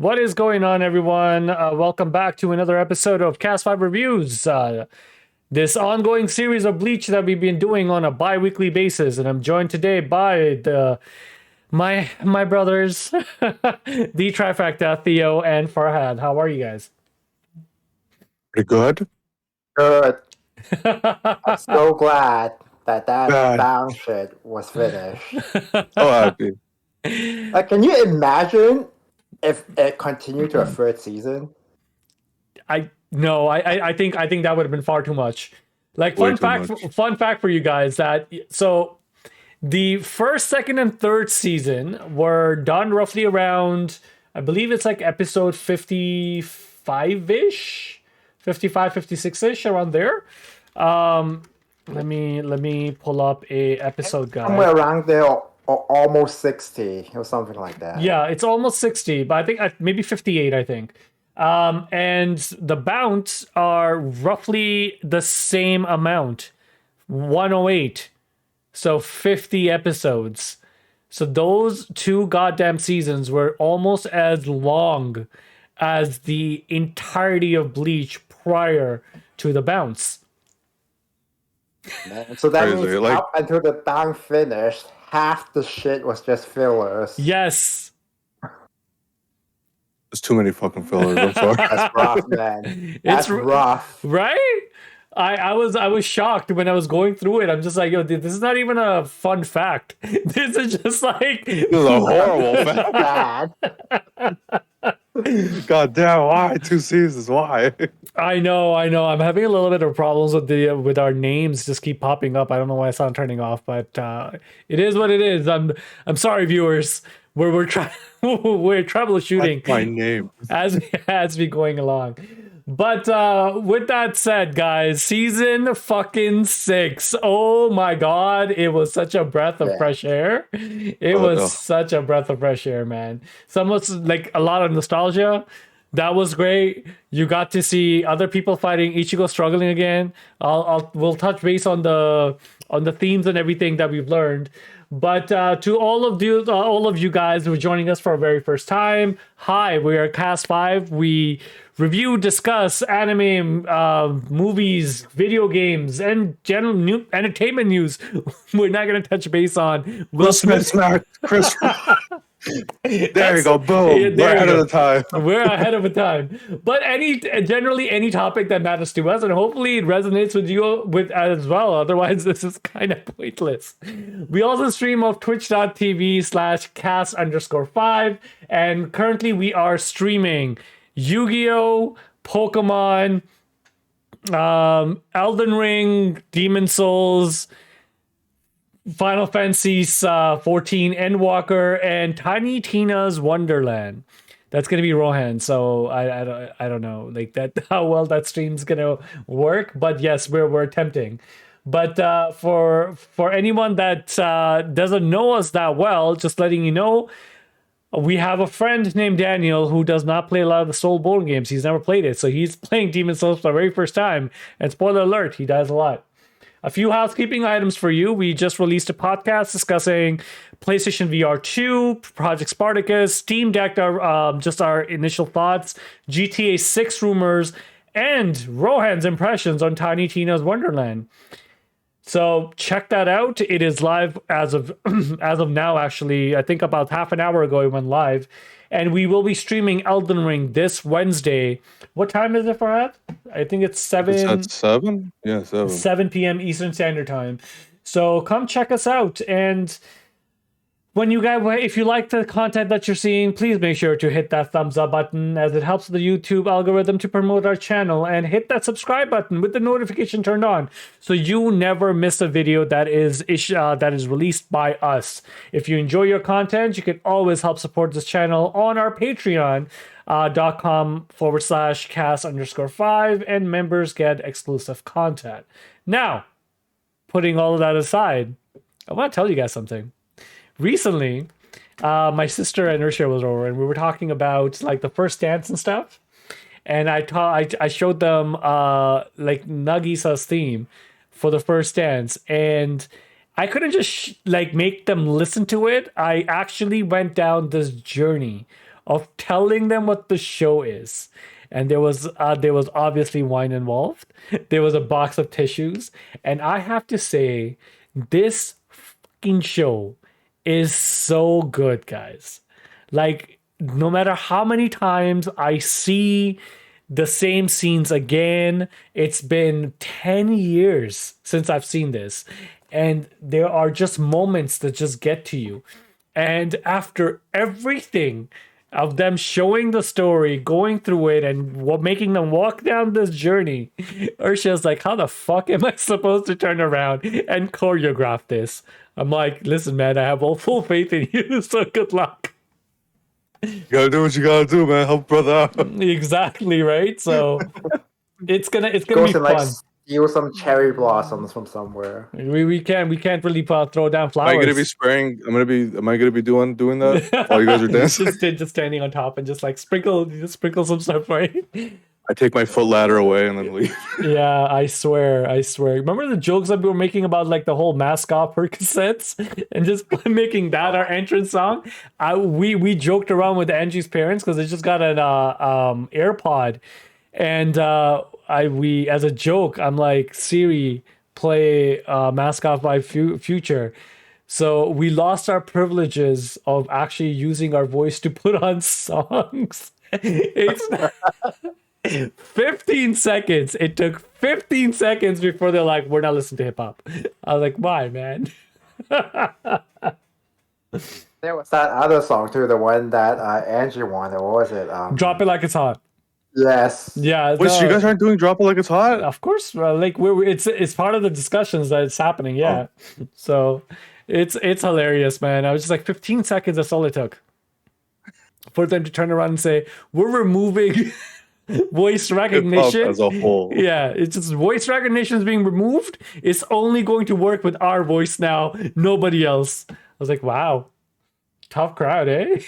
What is going on, everyone? Welcome back to another episode of Cast 5 Reviews. This ongoing series of Bleach that we've been doing on a bi-weekly basis, and I'm joined today by my brothers, the trifecta, Theo and Farhad. How are you guys? Pretty good. Good. I'm so glad that God. bound shit was finished. So happy. Like, can you imagine if it continued to a third season? I think that would have been far too much. Like, Way fun too fact, much. fun fact for you guys that the first, second, and third season were done roughly around, I believe it's like episode 55-ish, 55, 56-ish, around there. Let me pull up a episode guide. Somewhere around there, or almost 60 or something like that. Yeah, it's almost 60, but I think maybe 58, I think. And the bounts are roughly the same amount, 108. So 50 episodes. So those two goddamn seasons were almost as long as the entirety of Bleach prior to the bounce. Man. So that Crazy, means like- up until the bound finished, half the shit was just fillers. Yes. There's too many fucking fillers. I'm sorry. That's rough, man. That's It's rough. Right? I was shocked when I was going through it. I'm just like, yo, this is not even a fun fact. This is just like This is a horrible fact. Bad. God damn, why 2 seasons? Why? I know. I'm having a little bit of problems with our names just keep popping up. I don't know why it's not turning off, but it is what it is. I'm sorry, viewers. We're we're troubleshooting That's my name. as we going along. But with that said, guys, season fucking 6. Oh my god, it was such a breath of fresh air. It was such a breath of fresh air, man. Somewhat like a lot of nostalgia. That was great. You got to see other people fighting, Ichigo struggling again. We'll touch base on the themes and everything that we've learned. But to all of you guys who are joining us for our very first time, hi, we are Cast 5. We review, discuss anime, movies, video games, and general new entertainment news. We're not going to touch base on Will Smith smacked Chris. There you go. Boom. Yeah, there We're ahead you of the time. We're ahead of the time. But generally any topic that matters to us, and hopefully it resonates with you as well. Otherwise, this is kind of pointless. We also stream off twitch.tv/cast_5. And currently we are streaming Yu-Gi-Oh!, Pokemon, Elden Ring, Demon Souls, Final Fantasy 14 Endwalker, and Tiny Tina's Wonderland. That's gonna be Rohan, so I don't know like that how well that stream's gonna work, but yes, we're attempting. But for anyone that doesn't know us that well, just letting you know, we have a friend named Daniel who does not play a lot of the Soul Bone games. He's never played it, so he's playing Demon Souls for the very first time. And spoiler alert, he dies a lot. A few housekeeping items for you. We just released a podcast discussing PlayStation VR 2, Project Spartacus, Steam Deck, just our initial thoughts, GTA 6 rumors, and Rohan's impressions on Tiny Tina's Wonderland. So check that out. It is live as of now, actually. I think about half an hour ago it went live. And we will be streaming Elden Ring this Wednesday. What time is it for that? I think it's 7. Is that 7? Yeah, 7. 7 p.m. Eastern Standard Time. So come check us out. And when you guys, if you like the content that you're seeing, please make sure to hit that thumbs up button, as it helps the YouTube algorithm to promote our channel, and hit that subscribe button with the notification turned on, so you never miss a video that is released by us. If you enjoy your content, you can always help support this channel on our patreon.com/cast_5, and members get exclusive content. Now, putting all of that aside, I want to tell you guys something. Recently, my sister and Ursula was over, and we were talking about like the first dance and stuff. And I showed them like Nagisa's theme for the first dance, and I couldn't just like make them listen to it. I actually went down this journey of telling them what the show is. And there was obviously wine involved. There was a box of tissues, and I have to say, this fucking show is so good, guys. Like, no matter how many times I see the same scenes again, it's been 10 years since I've seen this. And there are just moments that just get to you. And after everything of them showing the story, going through it, and making them walk down this journey, Ursula's like, how the fuck am I supposed to turn around and choreograph this? I'm like, listen, man, I have all full faith in you, so good luck. You gotta do what you gotta do, man. Help brother out. Exactly, right? So it's gonna be Goes and like fun. steal some cherry blossoms from somewhere. We can't really throw down Am flowers. I gonna be spraying? Am I gonna be doing that while you guys are dancing? just standing on top and just like sprinkle some stuff, right? I take my foot ladder away and then leave. Yeah, I swear. Remember the jokes that we were making about like the whole mask off Percocets and just making that our entrance song? We joked around with Angie's parents because they just got an AirPod, and we as a joke, I'm like, Siri, play Mask Off by Future. So we lost our privileges of actually using our voice to put on songs. It's 15 seconds. It took 15 seconds before they're like, we're not listening to hip hop. I was like, why, man? There was that other song too, the one that Angie wanted. What was it? Drop it like it's hot. Yes. Yeah. Wait, so you guys aren't doing Drop It Like It's Hot? Of course, like it's part of the discussions that it's happening. Yeah. So it's hilarious, man. I was just like 15 seconds. That's all it took for them to turn around and say, we're removing voice recognition as a whole. Yeah, it's just voice recognition is being removed. It's only going to work with our voice now, nobody else. I was like, wow, tough crowd, eh?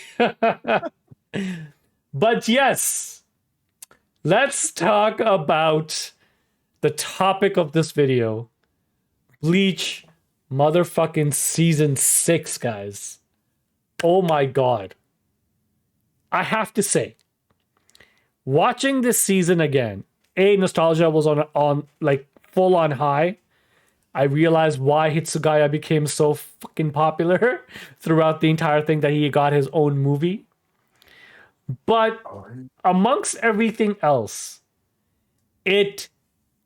But yes, let's talk about the topic of this video. Bleach motherfucking season 6, guys. Oh my god. I have to say, watching this season again, nostalgia was on like full on high. I realized why Hitsugaya became so fucking popular throughout the entire thing, that he got his own movie. But amongst everything else, it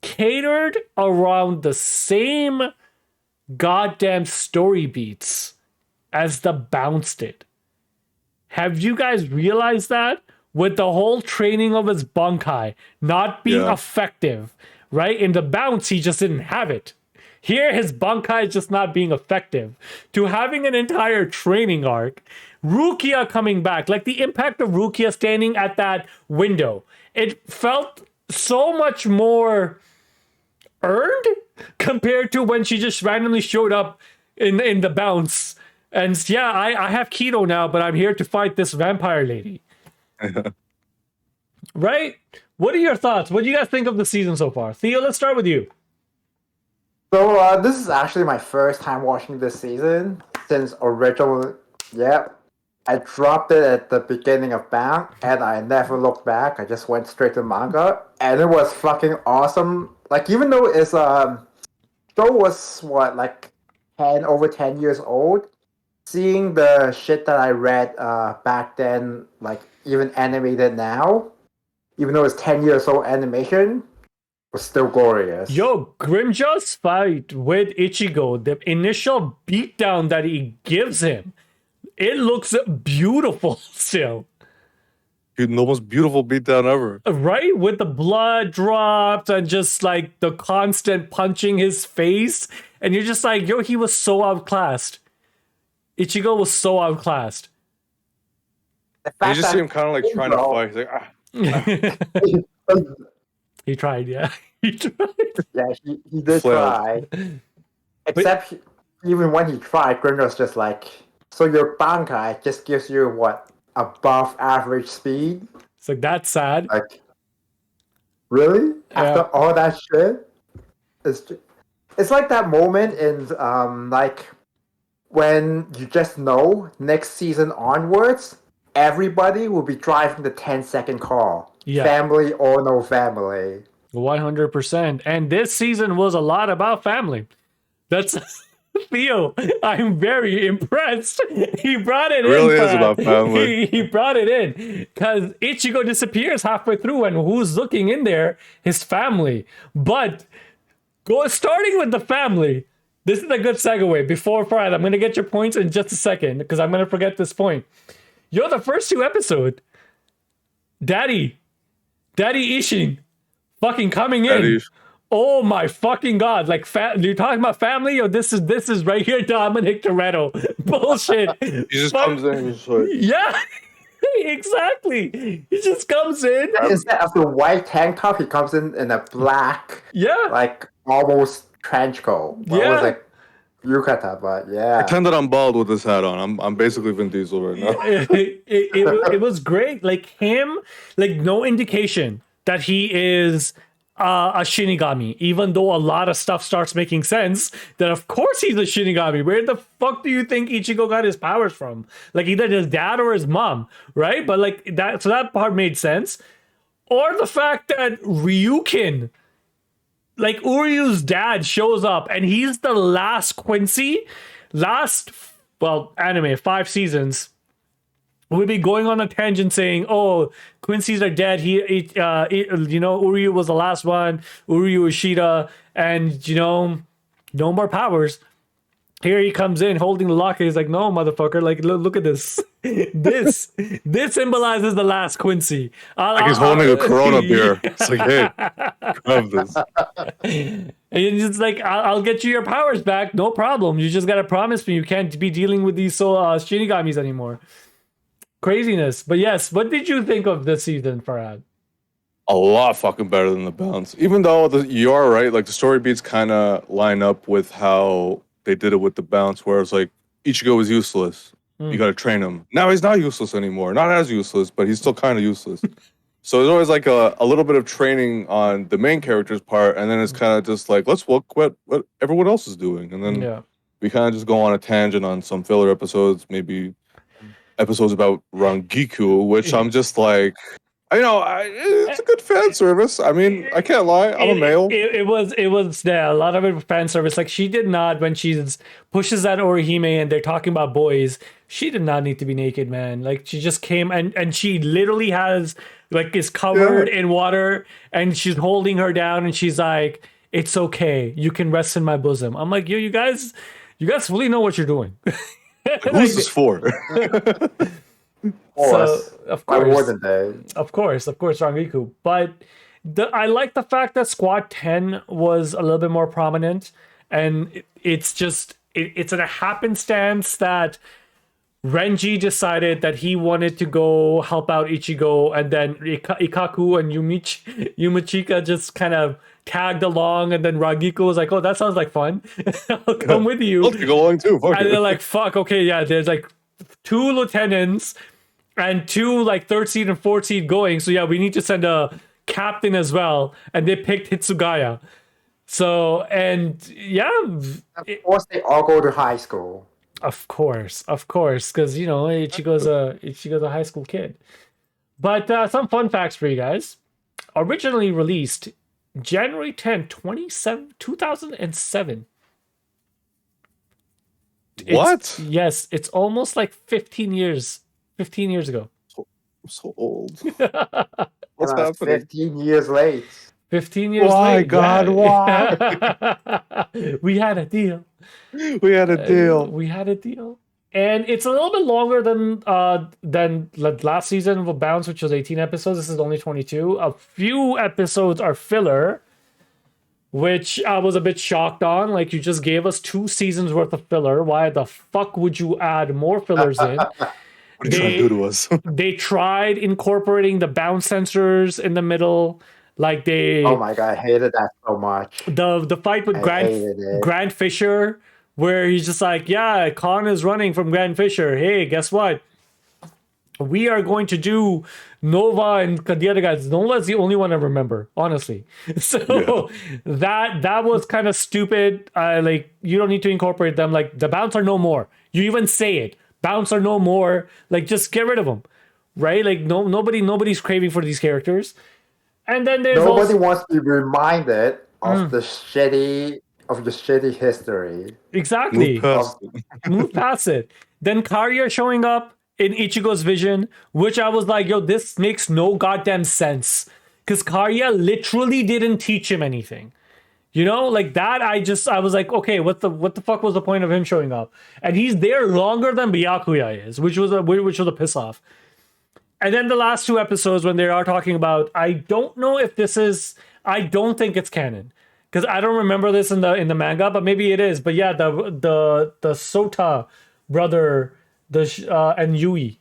catered around the same goddamn story beats as the Bounce did. Have you guys realized that? With the whole training of his Bankai not being effective, right? In the Bounce, he just didn't have it. Here, his Bankai is just not being effective. To having an entire training arc, Rukia coming back, like the impact of Rukia standing at that window, it felt so much more earned compared to when she just randomly showed up in the Bounce. And yeah, I have keto now, but I'm here to fight this vampire lady. Right? What are your thoughts? What do you guys think of the season so far? Theo, let's start with you. So this is actually my first time watching this season since original. Yeah, I dropped it at the beginning of Bound, and I never looked back. I just went straight to manga, and it was fucking awesome. Like, even though it's show was like over 10 years old, seeing the shit that I read back then, like even animated now, even though it's 10 years old animation, was still glorious. Yo, Grimjaw's fight with Ichigo, the initial beatdown that he gives him, it looks beautiful still. Dude, the most beautiful beatdown ever. Right? With the blood drops and just like the constant punching his face. And you're just like, yo, he was so outclassed. Ichigo was so outclassed. You just see him kind of like trying to fight. He's like, He tried, yeah. He tried. Yeah, he did try. Except even when he tried, Grim was just like, so your Bankai just gives you what? Above average speed? It's like, that's sad. Like, really? After all that shit? It's like that moment in like when you just know next season onwards, everybody will be driving the 10-second car. Yeah. Family or no family. 100%. And this season was a lot about family. That's Theo. I'm very impressed. He brought it, It really in. is about family. He brought it in because Ichigo disappears halfway through, and who's looking in there? His family. But starting with the family. This is a good segue. Before Friday, I'm gonna get your points in just a second because I'm gonna forget this point. The first 2 episodes, Daddy Ishin, fucking coming in. Daddy. Oh my fucking god! Like, you're talking about family? Or this is right here, Dominic Toretto. Bullshit. He just comes in and just like, Yeah, exactly. He just comes in. Instead of the white tank top, he comes in a black, Yeah, like almost trench coat. Well, it was like yukata, but yeah. pretend that I'm bald with this hat on. I'm basically Vin Diesel right now. it was great. Like him, like no indication that he is a Shinigami, even though a lot of stuff starts making sense that of course he's a Shinigami. Where the fuck do you think Ichigo got his powers from? Like either his dad or his mom, right? But like that, so that part made sense. Or the fact that Ryukin, like Uryu's dad, shows up and he's the last Quincy, anime 5 seasons. We'd be going on a tangent saying, "Oh, Quincy's are dead. Uryu was the last one. Uryu Ishida, and no more powers." Here he comes in holding the locket. He's like, "No, motherfucker! Like, look at this. this symbolizes the last Quincy." Like he's holding a Corona beer. It's like, hey, grab this. And it's like, I'll get you your powers back, no problem. You just gotta promise me you can't be dealing with these Shinigamis anymore. Craziness. But yes, what did you think of this season, Farhad? A lot fucking better than the bounce. Even though you are right, like the story beats kind of line up with how they did it with the bounce, where it's like Ichigo is useless. You got to train him. Now he's not useless anymore. Not as useless, but he's still kind of useless. So there's always like a little bit of training on the main character's part, and then it's kind of just like, let's look what everyone else is doing, and then we kind of just go on a tangent on some filler episodes, maybe episodes about Rangiku, which I'm just like, it's a good fan service. I mean, I can't lie, I'm a male. It was a lot of it was fan service. Like she did not, when she pushes that Orihime and they're talking about boys, she did not need to be naked, man. Like she just came and she literally is covered in water and she's holding her down and she's like, "It's okay, you can rest in my bosom." I'm like, you guys really know what you're doing. Who's this for? Of course, Of course, Rangiku. But I like the fact that Squad 10 was a little bit more prominent, and it's a happenstance that Renji decided that he wanted to go help out Ichigo, and then Ikaku and Yumichika just kind of tagged along, and then Rangiku was like, "Oh, that sounds like fun. I'll come with you." I'll go along too. Fuck and it. they're like, "Fuck, okay, yeah." There's like 2 lieutenants and 2 like 3rd seed and 4th seed going. So yeah, we need to send a captain as well. And they picked Hitsugaya. So, and yeah. Of course, they all go to high school. Of course. Because, Ichigo's a high school kid. But some fun facts for you guys. Originally released January 10th, 2007. What? Yes, it's almost like 15 years ago. I'm so old. What's happening? 15 years late. 15 years why, late. God, why? We had a deal. We had a deal. And it's a little bit longer than last season of Bounce, which was 18 episodes. This is only 22. A few episodes are filler, which I was a bit shocked on. Like, you just gave us 2 seasons worth of filler. Why the fuck would you add more fillers in? What are you trying to do to us? They tried incorporating the bounce sensors in the middle. Like oh my god, I hated that so much. The fight with Grant Fisher, where he's just like, "Yeah, Khan is running from Grant Fisher. Hey, guess what? We are going to do Nova and the other guys." Nova's the only one I remember, honestly. So that was kind of stupid. Like, you don't need to incorporate them. Like, the bounce are no more. You even say it. Bounce are no more. Like, just get rid of them. right? Like nobody's craving for these characters. And then there's Nobody also wants to be reminded of the shitty history Move exactly of past it. move past it. Then Karya showing up in Ichigo's vision, which I was like, yo, this makes no goddamn sense. Because Karya literally didn't teach him anything. You know, like that, I was like, okay, what the fuck was the point of him showing up? And he's there longer than Byakuya is, which was a piss off. And then the last two episodes when they are talking about, I don't know if this is, I don't think it's canon because I don't remember this in the manga, but maybe it is. But yeah, the Sota brother, and Yui.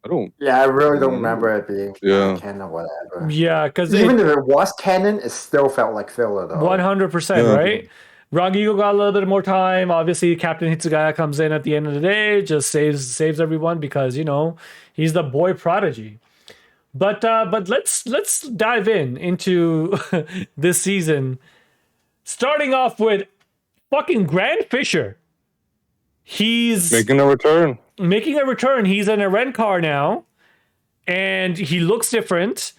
I don't. yeah, I really don't remember it being Yeah. canon or whatever. Yeah, because Even if it was canon, it still felt like filler though. 100%, Yeah. right? Ragigo got a little bit more time. Obviously, Captain Hitsugaya comes in at the end of the day, just saves everyone because he's the boy prodigy. But let's dive into this season, starting off with fucking Grand Fisher. He's Making a return. making a return. He's in a rent car now, and he looks different.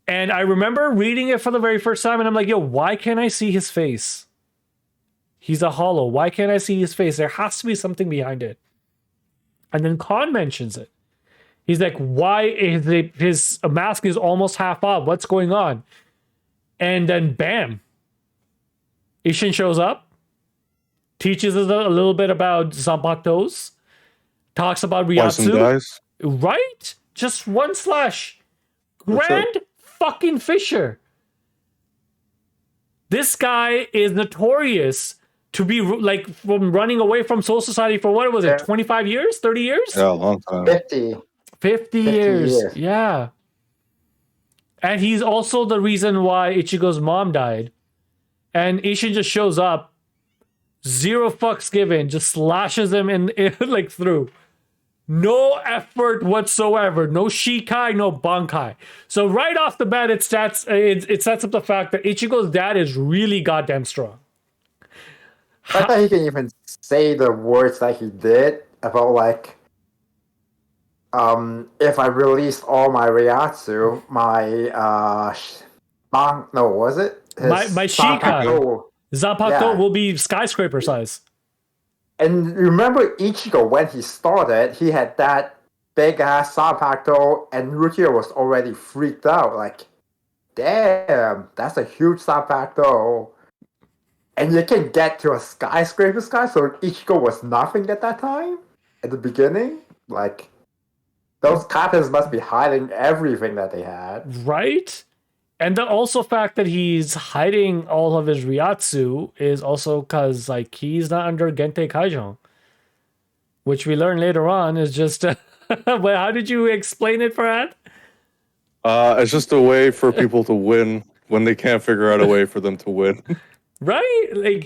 And I remember reading it for the very first time, and I'm like, yo, why can't I see his face? He's a hollow. Why can't I see his face? There has to be something behind it. And then Khan mentions it. He's like, why is his mask is almost half off? What's going on? And then bam, Ishin shows up, teaches us a little bit about Zanpakutos, talks about Slice and Ryatsu. dice. Right? Just one slash. Grand fucking Fisher. This guy is notorious to be like from running away from Soul Society for what was it, 25 years, 30 years? Yeah, a long time. 50 years. Yeah. And he's also the reason why Ichigo's mom died. And Ishin just shows up, zero fucks given, just slashes him in like through. No effort whatsoever. No Shikai, no Bankai. So right off the bat, it sets up the fact that Ichigo's dad is really goddamn strong. I thought he can even say the words that he did about like, if I released all my Ryatsu, my was it? My Shikai. Zanpakuto Yeah. will be skyscraper size. And remember Ichigo, when he started, he had that big ass Zanpakuto, and Rukia was already freaked out. Like, damn, that's a huge Zanpakuto. And you can get to a skyscraper sky, so Ichigo was nothing at that time? At the beginning? Like, those captains must be hiding everything that they had. Right? And the also fact that he's hiding all of his Ryatsu is also because like he's not under Gente Kaijon, which we learn later on is just. Well, how did you explain it, Farhad? It's just a way for people to win when they can't figure out a way for them to win. Right? Like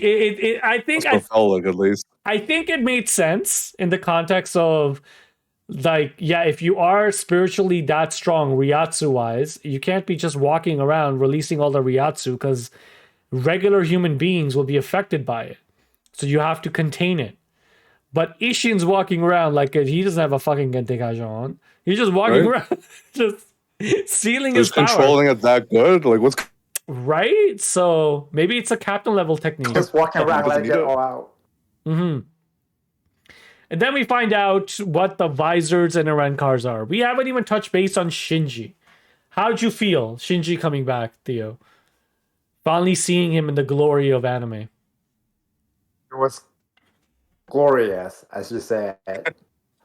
I think That's what it felt like, at least. I think it made sense in the context of like, yeah, if you are spiritually that strong, Ryatsu wise, you can't be just walking around releasing all the Ryatsu because regular human beings will be affected by it. So you have to contain it. But Ishin's walking around like he doesn't have a fucking Gente Kaijon on. He's just walking around, just sealing his power. Controlling it that good? Like, what's Right? So maybe it's a captain level technique. Just walking around doesn't letting it need it. all out. Mm-hmm. And then we find out what the visors and the Renkars are. We haven't even touched base on Shinji. How'd you feel, Shinji coming back, Theo? Finally seeing him in the glory of anime. It was glorious, as you said.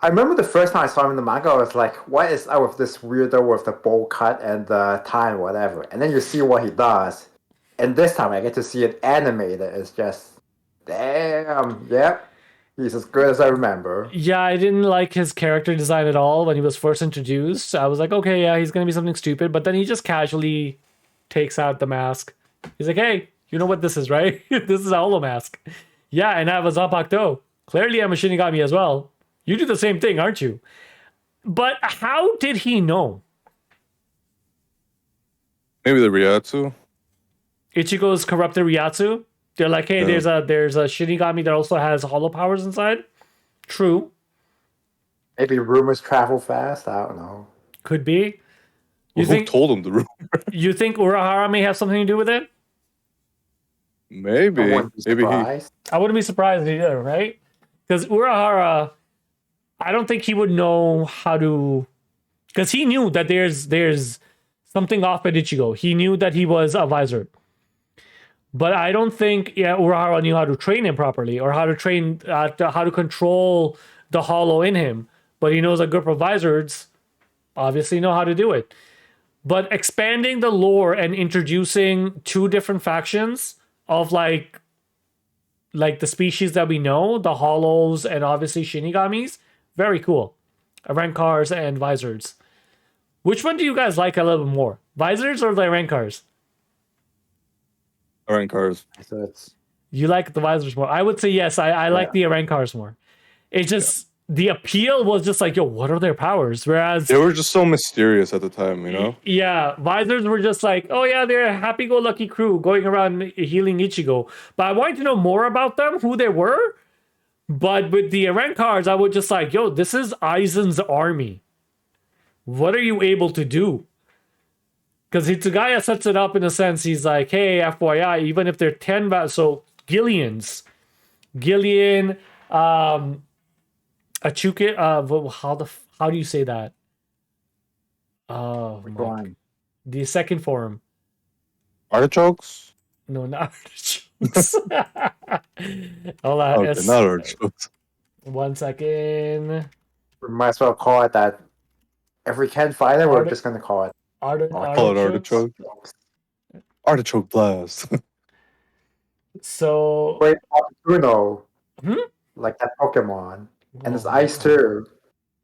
I remember the first time I saw him in the manga, I was like, what is up with this weirdo with the bowl cut and the tie and whatever? And then you see what he does. And this time I get to see it animated. It's just, damn, yep. He's as good as I remember. Yeah, I didn't like his character design at all when he was first introduced. I was like, okay, yeah, he's going to be something stupid. But then he just casually takes out the mask. He's like, hey, you know what this is, right? This is a holo mask. Yeah, and I was Zanpakuto. Clearly I'm a Shinigami as well. You do the same thing, aren't you? But how did he know? maybe the Ryatsu? Ichigo's corrupted Ryatsu? They're like, hey, Yeah. there's a Shinigami that also has hollow powers inside. True. Maybe rumors travel fast. I don't know. Could be. You Who think told him the rumor? you think Urahara may have something to do with it? I Maybe. wouldn't be Maybe he. surprised. I wouldn't be surprised either, right? Because Urahara, I don't think he would know how to, because he knew that there's something off at Ichigo. He knew that he was a visor, but I don't think Urahara knew how to train him properly or how to train how to control the hollow in him. But he knows a group of visors obviously know how to do it. But expanding the lore and introducing two different factions of like the species that we know, the hollows and obviously Shinigamis, very cool. Rankars and visors. Which one do you guys like a little bit more? Visors or the Rankars? Rankars. So it's You like the visors more. I would say yes, I like the Rankars more. It's just the appeal was just like, yo, what are their powers? Whereas They were just so mysterious at the time, you know? yeah, visors were just like, oh yeah, they're a happy-go-lucky crew going around healing Ichigo. But I wanted to know more about them, who they were. But with the Rankars, I would just like, yo, this is Aizen's army. What are you able to do? Because Hitsugaya sets it up in a sense. He's like, hey, FYI, even if they're 10, so Gillian, Achuke, how do you say that? Oh, go on. the second form. Artichokes? No, not artichokes. Hold on. Okay, not artichokes. 1 second. We might as well call it that. If we can't find it, we're Arti- just gonna call it. Call it Artichokes. artichoke. Artichoke blast. So, Wait, Articuno. Hmm? Like that Pokemon. And it's Oh, ice God. too.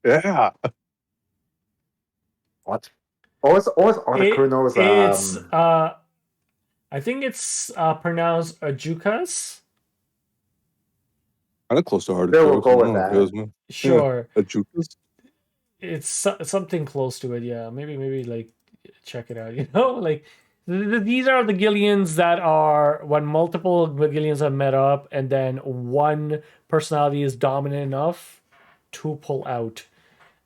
Yeah. What? What was Articuno's It's I think it's pronounced Ajukas. Kind of close to We'll artichokes. go I with don't know if that. it was me. Sure. Yeah. Ajukas? It's something close to it. Yeah, maybe like check it out. Like these are the Gillians that are when multiple Gillians have met up, and then one personality is dominant enough to pull out,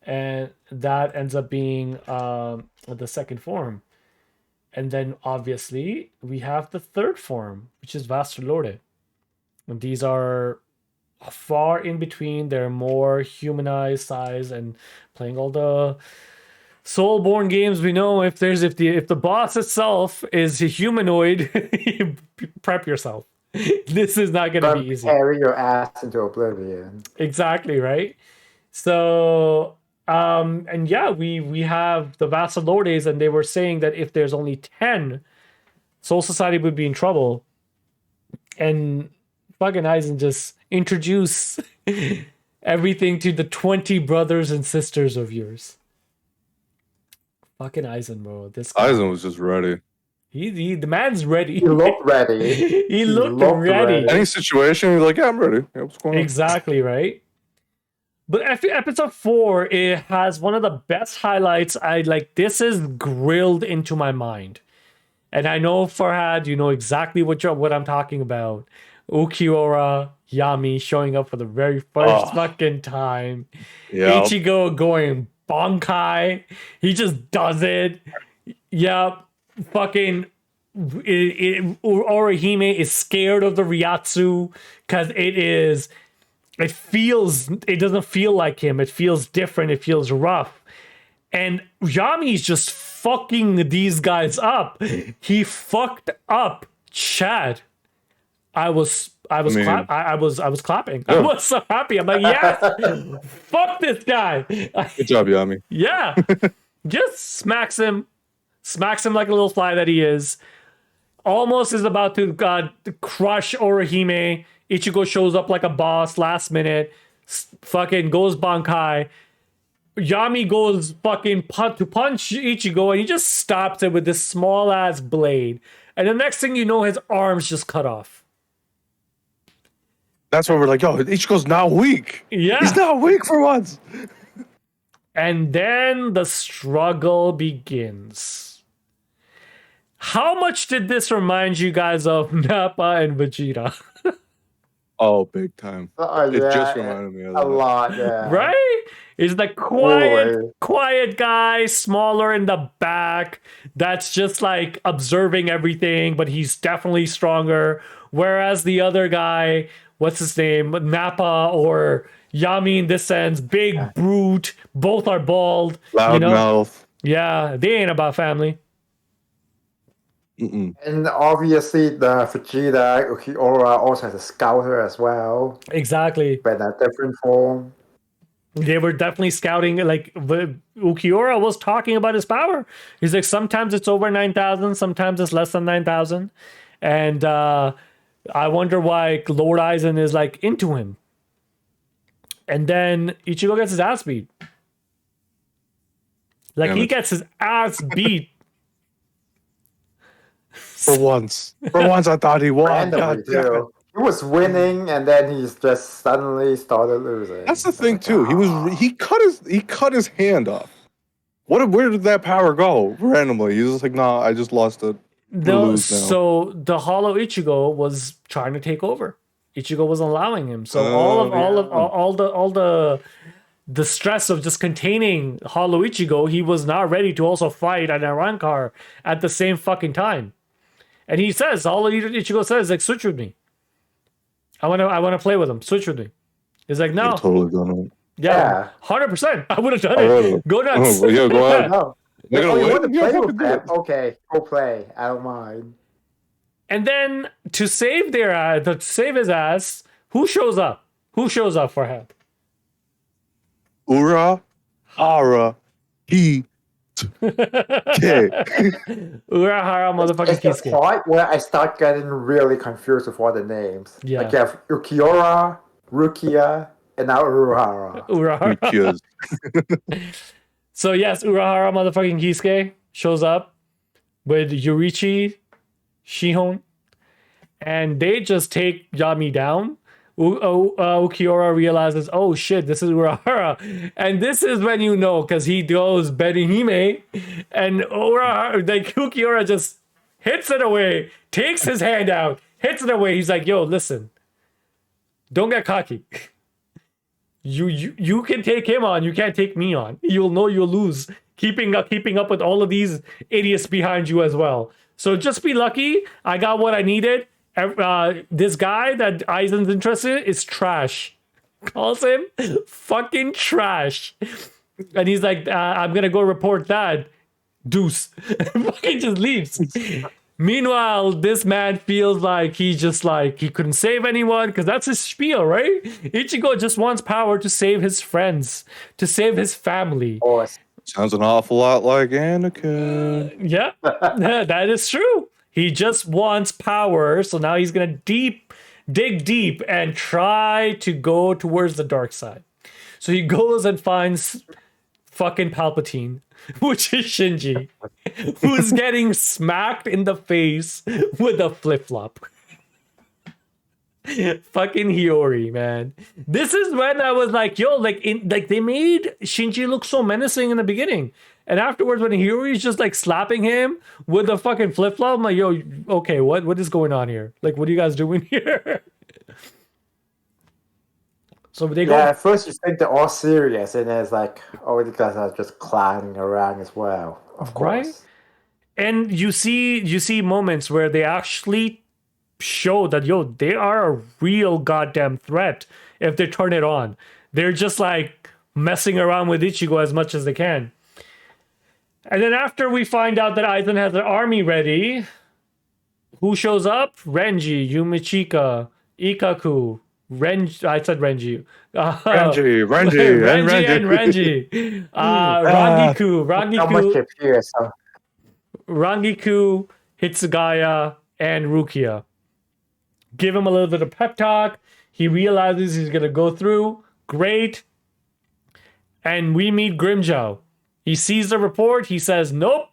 and that ends up being the second form. And then obviously we have the third form, which is Vastralorde. And these are far in between. They're more humanized size and playing all the Soulborn games. We know if the boss itself is a humanoid, prep yourself. This is not gonna Gonna be easy. carry your ass into oblivion. Exactly, right? So and yeah, we have the Vassalodes, and they were saying that if there's only 10, Soul Society would be in trouble. And fucking Aizen just introduce everything to the 20 brothers and sisters of yours. Fucking Aizen, bro. This guy, Aizen was just ready. the man's ready. He looked ready. He looked looked ready. ready. Any situation, he's like, yeah, I'm ready. Yeah, what's going on? Exactly, right? But episode 4, it has one of the best highlights. This is grilled into my mind. And I know, Farhad, you know exactly what I'm talking about. Ukiura Yami showing up for the very first fucking time. Yeah. Ichigo going bonkai. He just does it. Yep. Fucking Orihime is scared of the Ryatsu because it doesn't feel like him. It feels different. It feels rough. And Yami's just fucking these guys up. He fucked up Chad. I was clapping. Yeah. I was so happy. I'm like, yes, fuck this guy. Good job, Yami. Yeah, just smacks him like a little fly that he is. Almost is about to crush Orihime. Ichigo shows up like a boss last minute. Fucking goes Bankai. Yami goes fucking to punch Ichigo, and he just stops it with this small ass blade. And the next thing you know, his arm's just cut off. That's why we're like, yo, Ichigo's not weak. Yeah. He's not weak for once. And then the struggle begins. How much did this remind you guys of Nappa and Vegeta? Oh, big time. Oh It just yeah, reminded me of a that. lot. Yeah. Right? He's the Totally. quiet guy, smaller in the back, that's just like observing everything, but he's definitely stronger. Whereas the other guy, what's his name? Nappa or Yami in this sense, big brute, both are bald, you know? Loudmouth. Yeah, they ain't about family. Mm-mm. And obviously, the Vegeta Ukiora also has a scouter as well, Exactly. but in a different form. They were definitely scouting. Like Ukiora was talking about his power. He's like, sometimes it's over 9,000, sometimes it's less than 9,000, and I wonder why Lord Aizen is like into him. And then Ichigo gets his ass beat. Like Damn he it. gets his ass beat. For once, I thought he won. Randomly God damn it. too. He was winning, and then he's just suddenly started losing. That's the thing Like, too. He cut his hand off. Where did that power go randomly? He's just like, nah, I just lost it. I'm gonna lose now. So the Hollow Ichigo was trying to take over. Ichigo was allowing him. So all the stress of just containing Hollow Ichigo, he was not ready to also fight an Arankar at the same fucking time. And he says, Hollow Ichigo says, like, switch with me. I wanna play with him. Switch with me. He's like, no. You're totally done it. Yeah, 100%. I would have done I it. would've. Go nuts. Oh, yeah, go ahead. no. They're Oh, gonna you win? want to Yeah, play fucking with do them? it. Okay, go play. I don't mind. And then to save to save his ass, who shows up? Who shows up for him? Ura, Ara, he, K. Urahara motherfucking It's the Kisuke. part where I start getting really confused with all the names. Yeah. Like you have Ukiora, Rukia, and now Uruhara. Urahara. Kias. So yes, Urahara motherfucking Kisuke shows up with Yurichi, Shihon, and they just take Yami down. Ukiora realizes, oh shit, this is Urahara. And this is when you know, because he goes Benihime, and Ukiora just hits it away, takes his hand out, hits it away. He's like, yo, listen, don't get cocky. You can take him on, you can't take me on. You'll know you'll lose. Keeping up with all of these idiots behind you as well. So just be lucky. I got what I needed. This guy that Aizen's interested in is trash. Calls him fucking trash. And he's like, I'm gonna go report that. Deuce. Fucking just leaves. Meanwhile, this man feels like he couldn't save anyone because that's his spiel, right? Ichigo just wants power to save his friends, to save his family. Oh, Sounds an awful lot like Anakin. Yeah, that is true. He just wants power, so now he's gonna dig deep and try to go towards the dark side. So he goes and finds fucking Palpatine, which is Shinji, who's getting smacked in the face with a flip-flop. Fucking Hiyori, man. This is when I was like, yo, they made Shinji look so menacing in the beginning. And afterwards, when Hiyori's just like slapping him with a fucking flip-flop, I'm like, yo, okay, what is going on here? Like, what are you guys doing here? So they go. yeah, at first you think they're all serious, and then it's like, oh, these guys are just clowning around as well. Of course. Right? And you see moments where they actually show that, yo, they are a real goddamn threat if they turn it on. They're just like messing around with Ichigo as much as they can. And then after we find out that Aizen has an army ready, who shows up? Renji, Yumichika, Ikaku, I said Renji. Renji. How much appears? So Rangiku, Hitsugaya, and Rukia. Give him a little bit of pep talk. He realizes he's going to go through. Great. And we meet Grimmjow. He sees the report. He says, nope.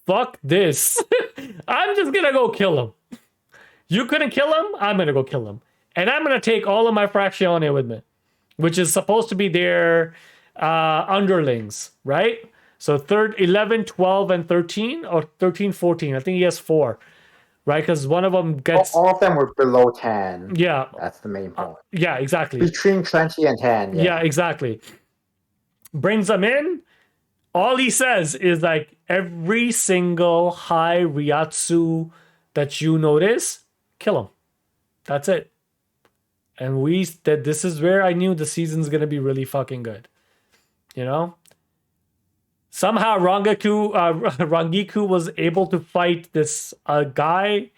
Fuck this. I'm just going to go kill him. You couldn't kill him? I'm going to go kill him. And I'm going to take all of my Fractione with me, which is supposed to be their underlings, right? So 11, 12, and 13, or 13, 14. I think he has 4. right? Because one of them gets All of them were below 10. yeah, That's the main point. yeah, exactly. Between 20 and 10, Yeah, yeah. exactly. Brings them in. All he says is like every single high Ryatsu that you notice, kill him. That's it. And this is where I knew the season's gonna be really fucking good. You know? Somehow Rangiku was able to fight this guy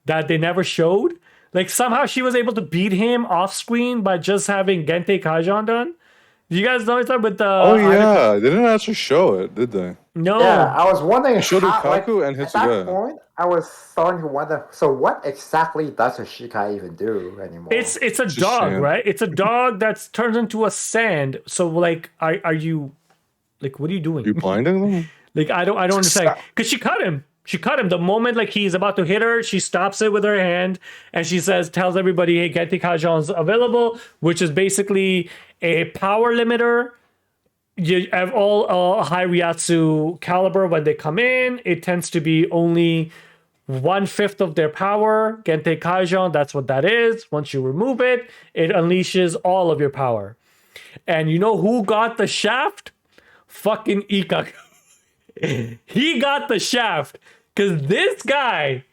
that they never showed. Like somehow she was able to beat him off screen by just having Gente Kaijon done. Do you guys notice that with the? Oh yeah, they didn't actually show it, did they? No. Yeah, I was wondering Showed how, like, Lukaku and at that Hitsuga. point, I was starting to wonder, so what exactly does a Shikai even do anymore? It's a Just dog, sand. right? It's a dog that turns into a sand. So like, are you, like, what are you doing? You blinding them? Like I don't understand. Because she cut him. She cut him. The moment like he's about to hit her, she stops it with her hand and she tells everybody, hey, Gente Kaijon's available, which is basically a power limiter. You have all high Ryatsu caliber when they come in. It tends to be only 1/5 of their power. Gente Kaijon, that's what that is. Once you remove it, it unleashes all of your power. And you know who got the shaft? Fucking Ikaku. He got the shaft because this guy,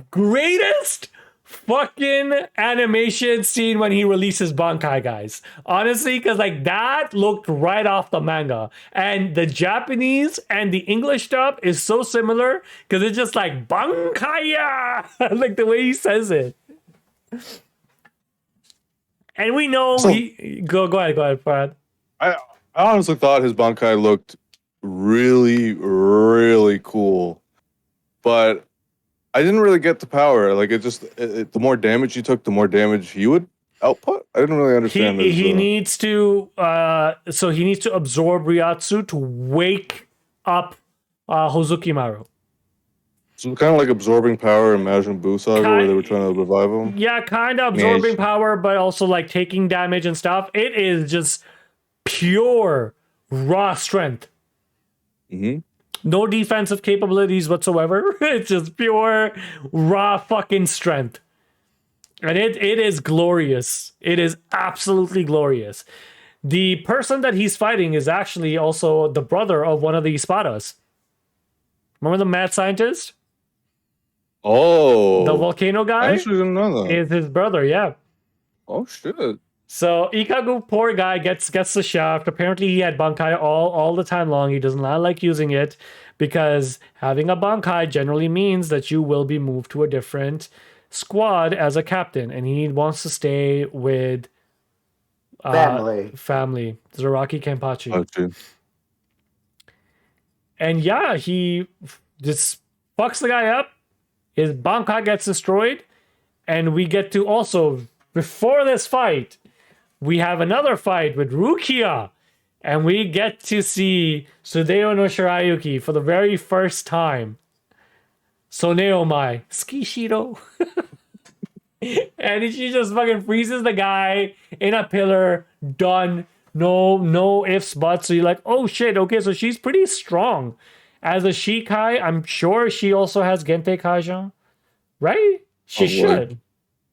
greatest fucking animation scene when he releases Bankai, guys. Honestly, because like that looked right off the manga, and the Japanese and the English dub is so similar because it's just like Bankaya, like the way he says it. And we know go ahead, Brad. I honestly thought his Bankai looked really, really cool, but I didn't really get the power. Like the more damage he took, the more damage he would output. I didn't really understand. He needs to he needs to absorb Ryatsu to wake up Hozukimaru. So kind of like absorbing power in Majin Buu Saga, where they were trying to revive him. Yeah, kind of absorbing power, but also like taking damage and stuff. It is just pure raw strength. Mm-hmm. No defensive capabilities whatsoever. It's just pure raw fucking strength. And it is glorious. It is absolutely glorious. The person that he's fighting is actually also the brother of one of the Espadas. Remember the mad scientist? Oh, The volcano guy? I actually didn't know that. Is his brother, yeah. Oh shit. So Ikagu, poor guy, gets the shaft. Apparently he had Bankai all the time long. He does not like using it because having a Bankai generally means that you will be moved to a different squad as a captain, and he wants to stay with family. Zaraki Kenpachi. Oh, dude. And yeah, he just fucks the guy up. His Bankai gets destroyed, and we get to also, before this fight, we have another fight with Rukia, and we get to see Sudeo no Shirayuki for the very first time. Soneomai, Skishiro. And she just fucking freezes the guy in a pillar, done. No ifs, buts. So you're like, oh shit, okay, so she's pretty strong. As a Shikai, I'm sure she also has Gente Kaijon, right? She should.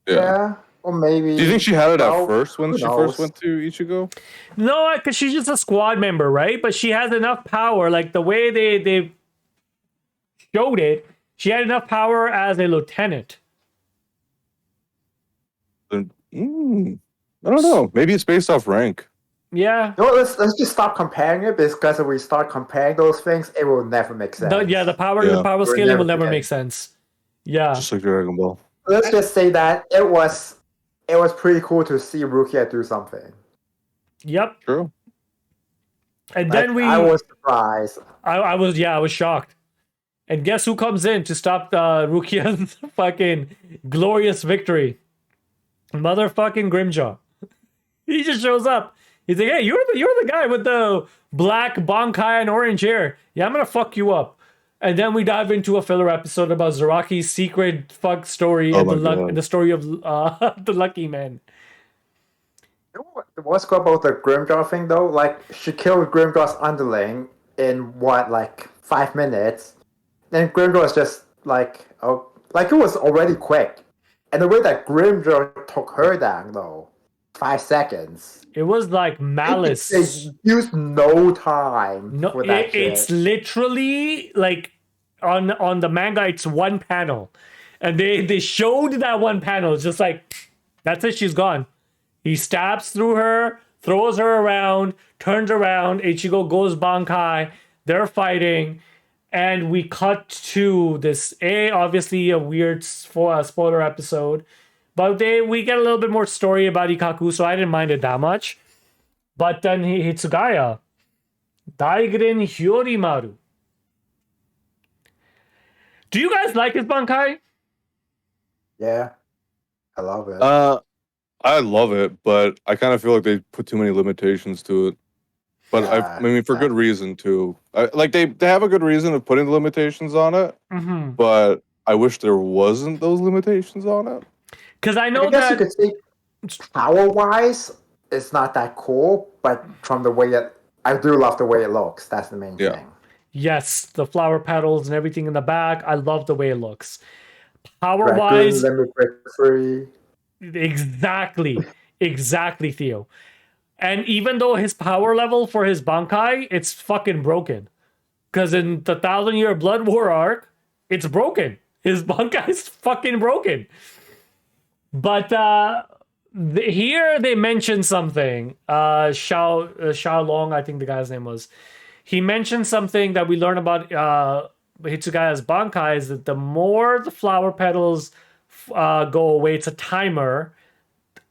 Yeah. Or maybe. Do you think she had it at first when who she knows? first went to Ichigo? No, because she's just a squad member, right? But she has enough power. Like the way they showed it, she had enough power as a lieutenant. I don't know. Maybe it's based off rank. Yeah. No, let's just stop comparing it, because if we start comparing those things, it will never make sense. The power We're scaling never will never forgetting. make sense. Yeah. Just like Dragon Ball. Let's just say that it was pretty cool to see Rukia do something. Yep. True. And then I was surprised. I was shocked. And guess who comes in to stop Rukia's fucking glorious victory? Motherfucking Grimjaw. He just shows up. He's like, hey, you're the guy with the black Bankai and orange hair. Yeah, I'm gonna fuck you up. And then we dive into a filler episode about Zaraki's secret fuck story and the story of the Lucky Man. What's cool about the Grimjaw thing though? Like, she killed Grimjaw's underling in 5 minutes. Then Grimjaw is just like, oh, Like it was already quick. And the way that Grimjaw took her down, though, 5 seconds. It was like They malice. used no time No, for that it's shit. literally like on the manga, it's one panel, and they showed that one panel. It's just like that's it. She's gone. He stabs through her, throws her around, turns around. Ichigo goes Bankai. They're fighting, and we cut to this. Obviously a weird spoiler episode, but we get a little bit more story about Ikaku, so I didn't mind it that much. But then Hitsugaya, Daigren Hyorimaru. Do you guys like his Bankai? Yeah. I love it. I love it, but I kind of feel like they put too many limitations to it. But I mean, for good reason too. Like they have a good reason of putting the limitations on it, but I wish there wasn't those limitations on it. Because I know I guess that you could say power-wise, it's not that cool, but from the way I do love the way it looks. That's the main thing. Yes, the flower petals and everything in the back. I love the way it looks. Power-wise, let me break free. Exactly, Theo. And even though his power level for his Bankai, it's fucking broken. Because in the 1,000-Year Blood War arc, it's broken. His Bankai is fucking broken. But here they mentioned something. Xiao Long, I think the guy's name was. He mentioned something that we learned about Hitsugaya's Bankai is that the more the flower petals go away, it's a timer.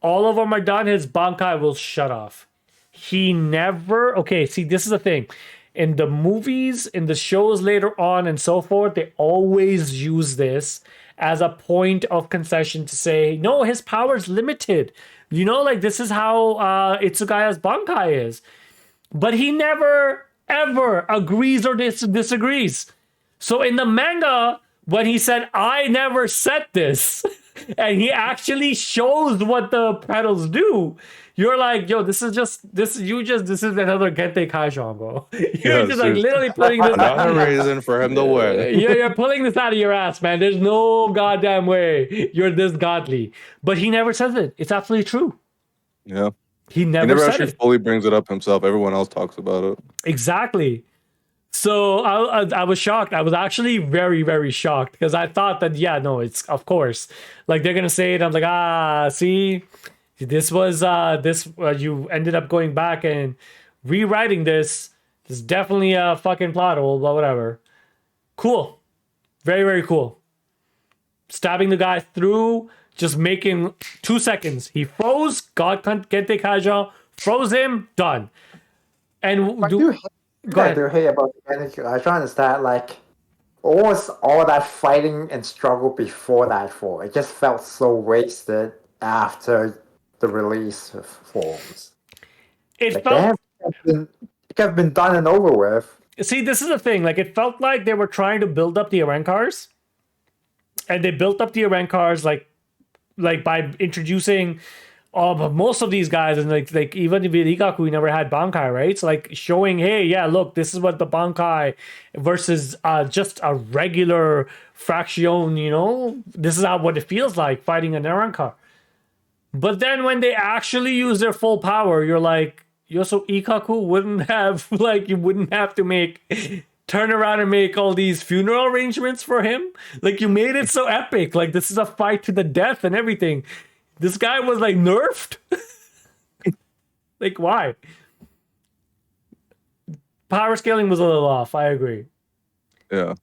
All of them are done, his Bankai will shut off. He never... Okay, see, this is the thing. In the movies, in the shows later on and so forth, they always use this as a point of concession to say, no, his power is limited. You know, like, this is how Itsugaya's Bankai is. But he never, ever agrees or disagrees. So in the manga, when he said, I never said this... and he actually shows what the petals do, you're like, yo, this is another Gente Kaijong, bro. You're just like literally putting this Another reason for him to win. You're pulling this out of your ass, man. There's no goddamn way you're this godly. But he never says it. It's absolutely true. Yeah. He never said actually fully brings it up himself. Everyone else talks about it. Exactly. So I was shocked. I was actually very, very shocked because I thought that, yeah, no, it's of course. Like they're going to say it. I'm like, see, this was, you ended up going back and rewriting this. This is definitely a fucking plot hole, but whatever. Cool. Very, very cool. Stabbing the guy through, just making 2 seconds. He froze, God Gente Kaija, froze him, done. And I do hate about I try to understand like almost all that fighting and struggle before that for it just felt so wasted after the release of forms. It felt it could have been done and over with. See, this is the thing. Like it felt like they were trying to build up the Arankars, and they built up the Arankars like by introducing most of these guys, and like even with Ikaku, we never had Bankai, right? So like showing, hey, yeah, look, this is what the Bankai versus just a regular fraction, you know, this is what it feels like fighting an Arankar. But then when they actually use their full power, you're like, yo, so Ikaku wouldn't have you wouldn't have to turn around and make all these funeral arrangements for him. Like you made it so epic. Like this is a fight to the death and everything. This guy was like nerfed. Like why? Power scaling was a little off. I agree. Yeah.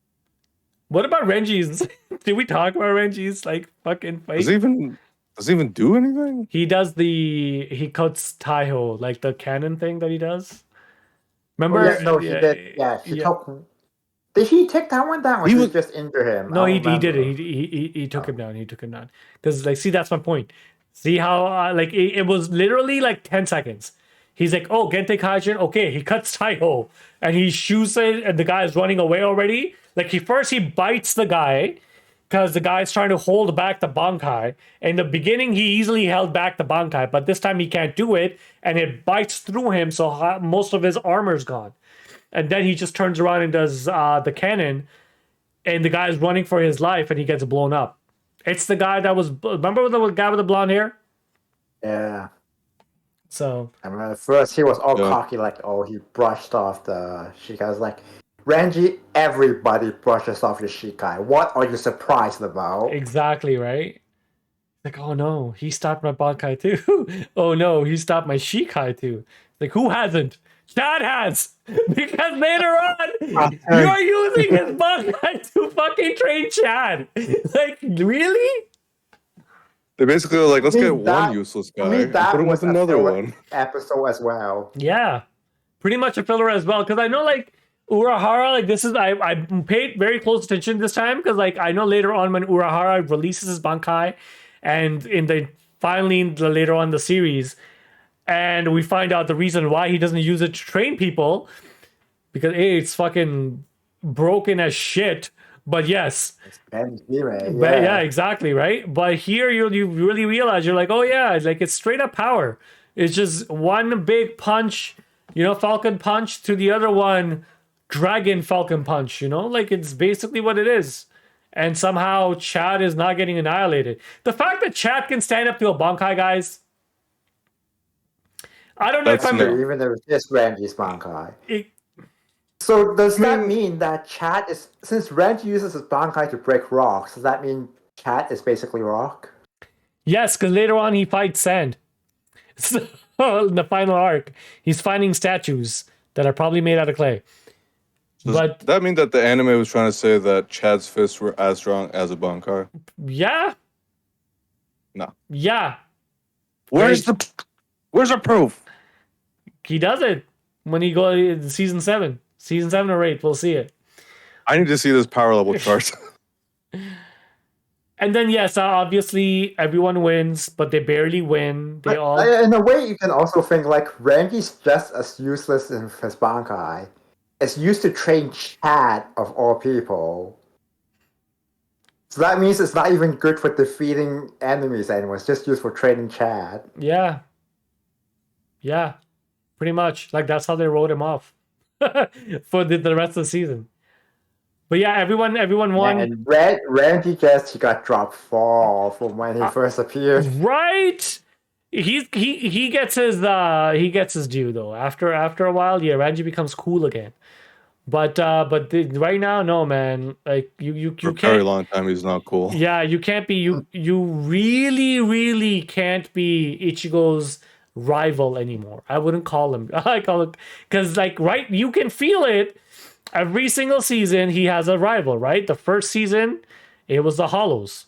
What about Renji's? Did we talk about Renji's like fucking fight? Does he even do anything? He does he cuts Taiho, like the cannon thing that he does. Remember? He did. Yeah, did he take that one down, or did he just injure him? No, he did it. He took him down. He took him down. Because like, see, that's my point. See how it was literally like 10 seconds. He's like, oh, Gente Kaijin. Okay, he cuts Taiho and he shoots it, and the guy is running away already. Like he bites the guy because the guy's trying to hold back the Bankai. In the beginning, he easily held back the Bankai, but this time he can't do it, and it bites through him, so most of his armor's gone. And then he just turns around and does the cannon. and the guy's running for his life, and he gets blown up. It's the guy that was. Remember the guy with the blonde hair? Yeah. So I remember at first he was all Yeah. cocky, like, oh, he brushed off the Shikai. I was like, Renji, everybody brushes off the Shikai. What are you surprised about? exactly right. Like, oh no, he stopped my Bankai too. Oh no, he stopped my Shikai too. Like, who hasn't? Chad has! Because later on, you're using his Bankai to fucking train Chad. Like, really? They basically were like, let's I get mean, that- one useless I guy mean, and that put him was with a another filler one. episode as well. Yeah. Pretty much a filler as well. Because I know, like, Urahara, like, this is, I paid very close attention this time. Because, like, I know later on when Urahara releases his Bankai, and finally, later on in the series, and we find out the reason why he doesn't use it to train people, because A, it's fucking broken as shit. But yes, And Hime, but yeah, exactly, right. But here you really realize, you're like, oh yeah, like it's straight up power. It's just one big punch, Falcon punch, to the other one, Dragon Falcon punch. Like it's basically what it is. And somehow Chad is not getting annihilated. The fact that Chad can stand up to a Bankai, guys. I don't know That's if I'm. new. Even though it's just Renji's Bankai. It- So does that mean that Chad is, since Renji uses his Bankai to break rocks, does that mean Chad is basically rock? yes, because later on he fights sand. So in the final arc, he's finding statues that are probably made out of clay. Does But that mean that the anime was trying to say that Chad's fists were as strong as a Bankai? yeah, No. yeah, Where's the proof? he does it when he goes in season 7. Season 7 or 8, we'll see it. I need to see this power level chart. And then yes, obviously everyone wins, but they barely win. They But, all in a way, you can also think like Renji's just as useless in his Bankai. It's used to train Chad of all people. So that means it's not even good for defeating enemies anymore. It's just used for training Chad. yeah, pretty much. Like that's how they wrote him off for the rest of the season. But yeah, everyone won. And Renji he got dropped far from when he first appeared. Right? He gets his due though. After a while, yeah, Ranji becomes cool again. But right now, no, man. Like you For a can't. very long time, he's not cool. Yeah, you can't be. You really can't be Ichigo's rival anymore. I wouldn't call him. I call it because like right, you can feel it. Every single season, he has a rival. Right, the first season, it was the Hollows.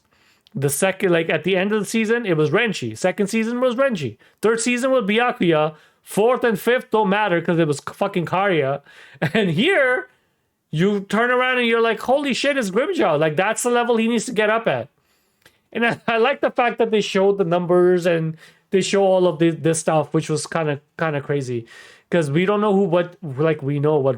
The second, like at the end of the season, it was Renchi. Second season was Renchi. Third season was Byakuya. Fourth and fifth don't matter because it was fucking Karya. And here, you turn around and you're like, holy shit, it's Grimjaw. Like that's the level he needs to get up at. And I like the fact that they showed the numbers and they show all of this stuff, which was kind of crazy, because we don't know we know what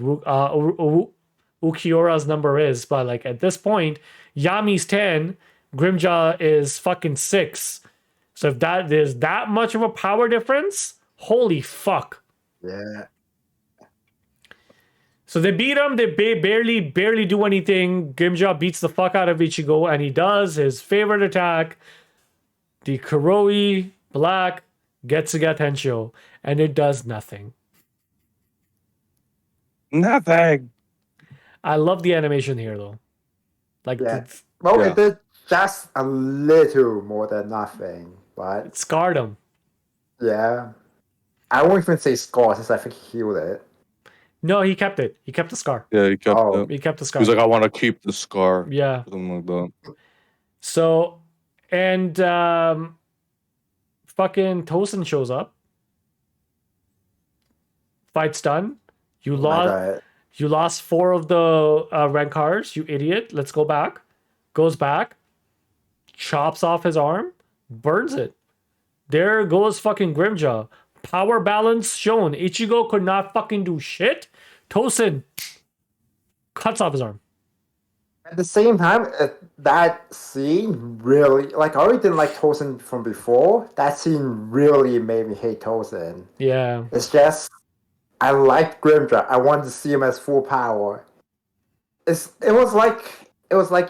Ukiura's number is, but like at this point, Yami's 10. Grimjaw is fucking 6. So if there's that much of a power difference, holy fuck. Yeah. So they beat him. They barely do anything. Grimjaw beats the fuck out of Ichigo, and he does his favorite attack, the Kuroi Black Getsuga Tensho, and it does nothing. Nothing. I love the animation here though. Like Yeah. Well, Yeah. it did just a little more than nothing, but it scarred him. yeah. I won't even say score since I think he healed it. No, he kept it. He kept the scar. Yeah, he kept Oh. it. He kept the scar. He's like, I want to keep the scar. Yeah. Something like that. So, and fucking Tosin shows up. Fight's done. You lost. You lost 4 of the rank cards. You idiot. Let's go back. Goes back. Chops off his arm. Burns it. There goes fucking Grimjaw. Power balance shown. Ichigo could not fucking do shit. Tosin cuts off his arm. At the same time, that scene really, like, I already didn't like Tosin from before. That scene really made me hate Tosin. Yeah. It's just, I liked Grimjaw. I wanted to see him as full power. It was like it was like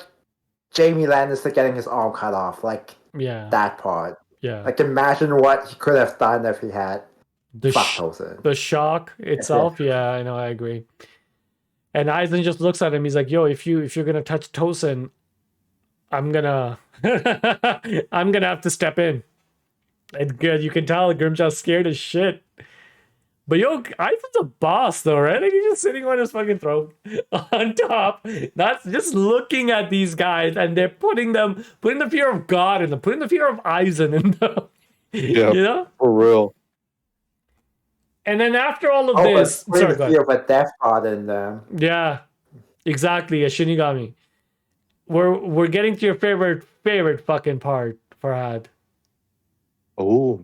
Jamie Lannister getting his arm cut off, like Yeah. that part. Yeah. Like imagine what he could have done if he had The fucked Tosin. the shock itself. Yeah, I know, I agree. And Aizen just looks at him. He's like, "Yo, if you're gonna touch Tosin, I'm gonna I'm gonna have to step in." And good, you can tell Grimjaw's scared as shit. But yo, Aizen's a boss though, right? Like he's just sitting on his fucking throne on top. That's just looking at these guys, and they're putting the fear of God in them, putting the fear of Aizen in them. Yeah, You know? for real. And then after all of Oh, this, but sorry, the go ahead. fear of a death god in them. Yeah, exactly. A Shinigami. We're getting to your favorite fucking part, Farhad. Oh,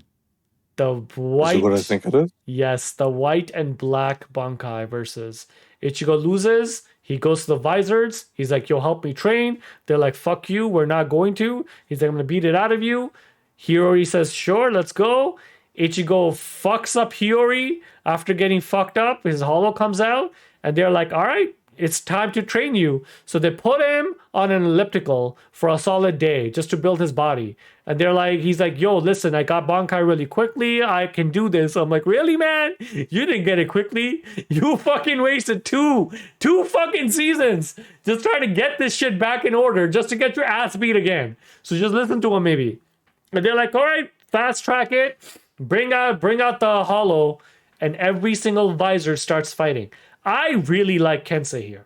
The is white. it what I think it is? Yes, the white and black Bankai versus Ichigo loses. He goes to the Visors. He's like, "Yo, help me train." They're like, "Fuck you, we're not going to." He's like, "I'm gonna beat it out of you." Hiyori says, "Sure, let's go." Ichigo fucks up Hiyori after getting fucked up. His hollow comes out, and they're like, "All right, it's time to train you." So they put him on an elliptical for a solid day just to build his body. And they're like, he's like, "Yo, listen, I got Bankai really quickly. I can do this." I'm like, "Really, man? You didn't get it quickly. You fucking wasted two fucking seasons just trying to get this shit back in order just to get your ass beat again. So just listen to him, maybe." And they're like, "All right, fast track it. Bring out the hollow," and every single visor starts fighting. I really like Kensei here.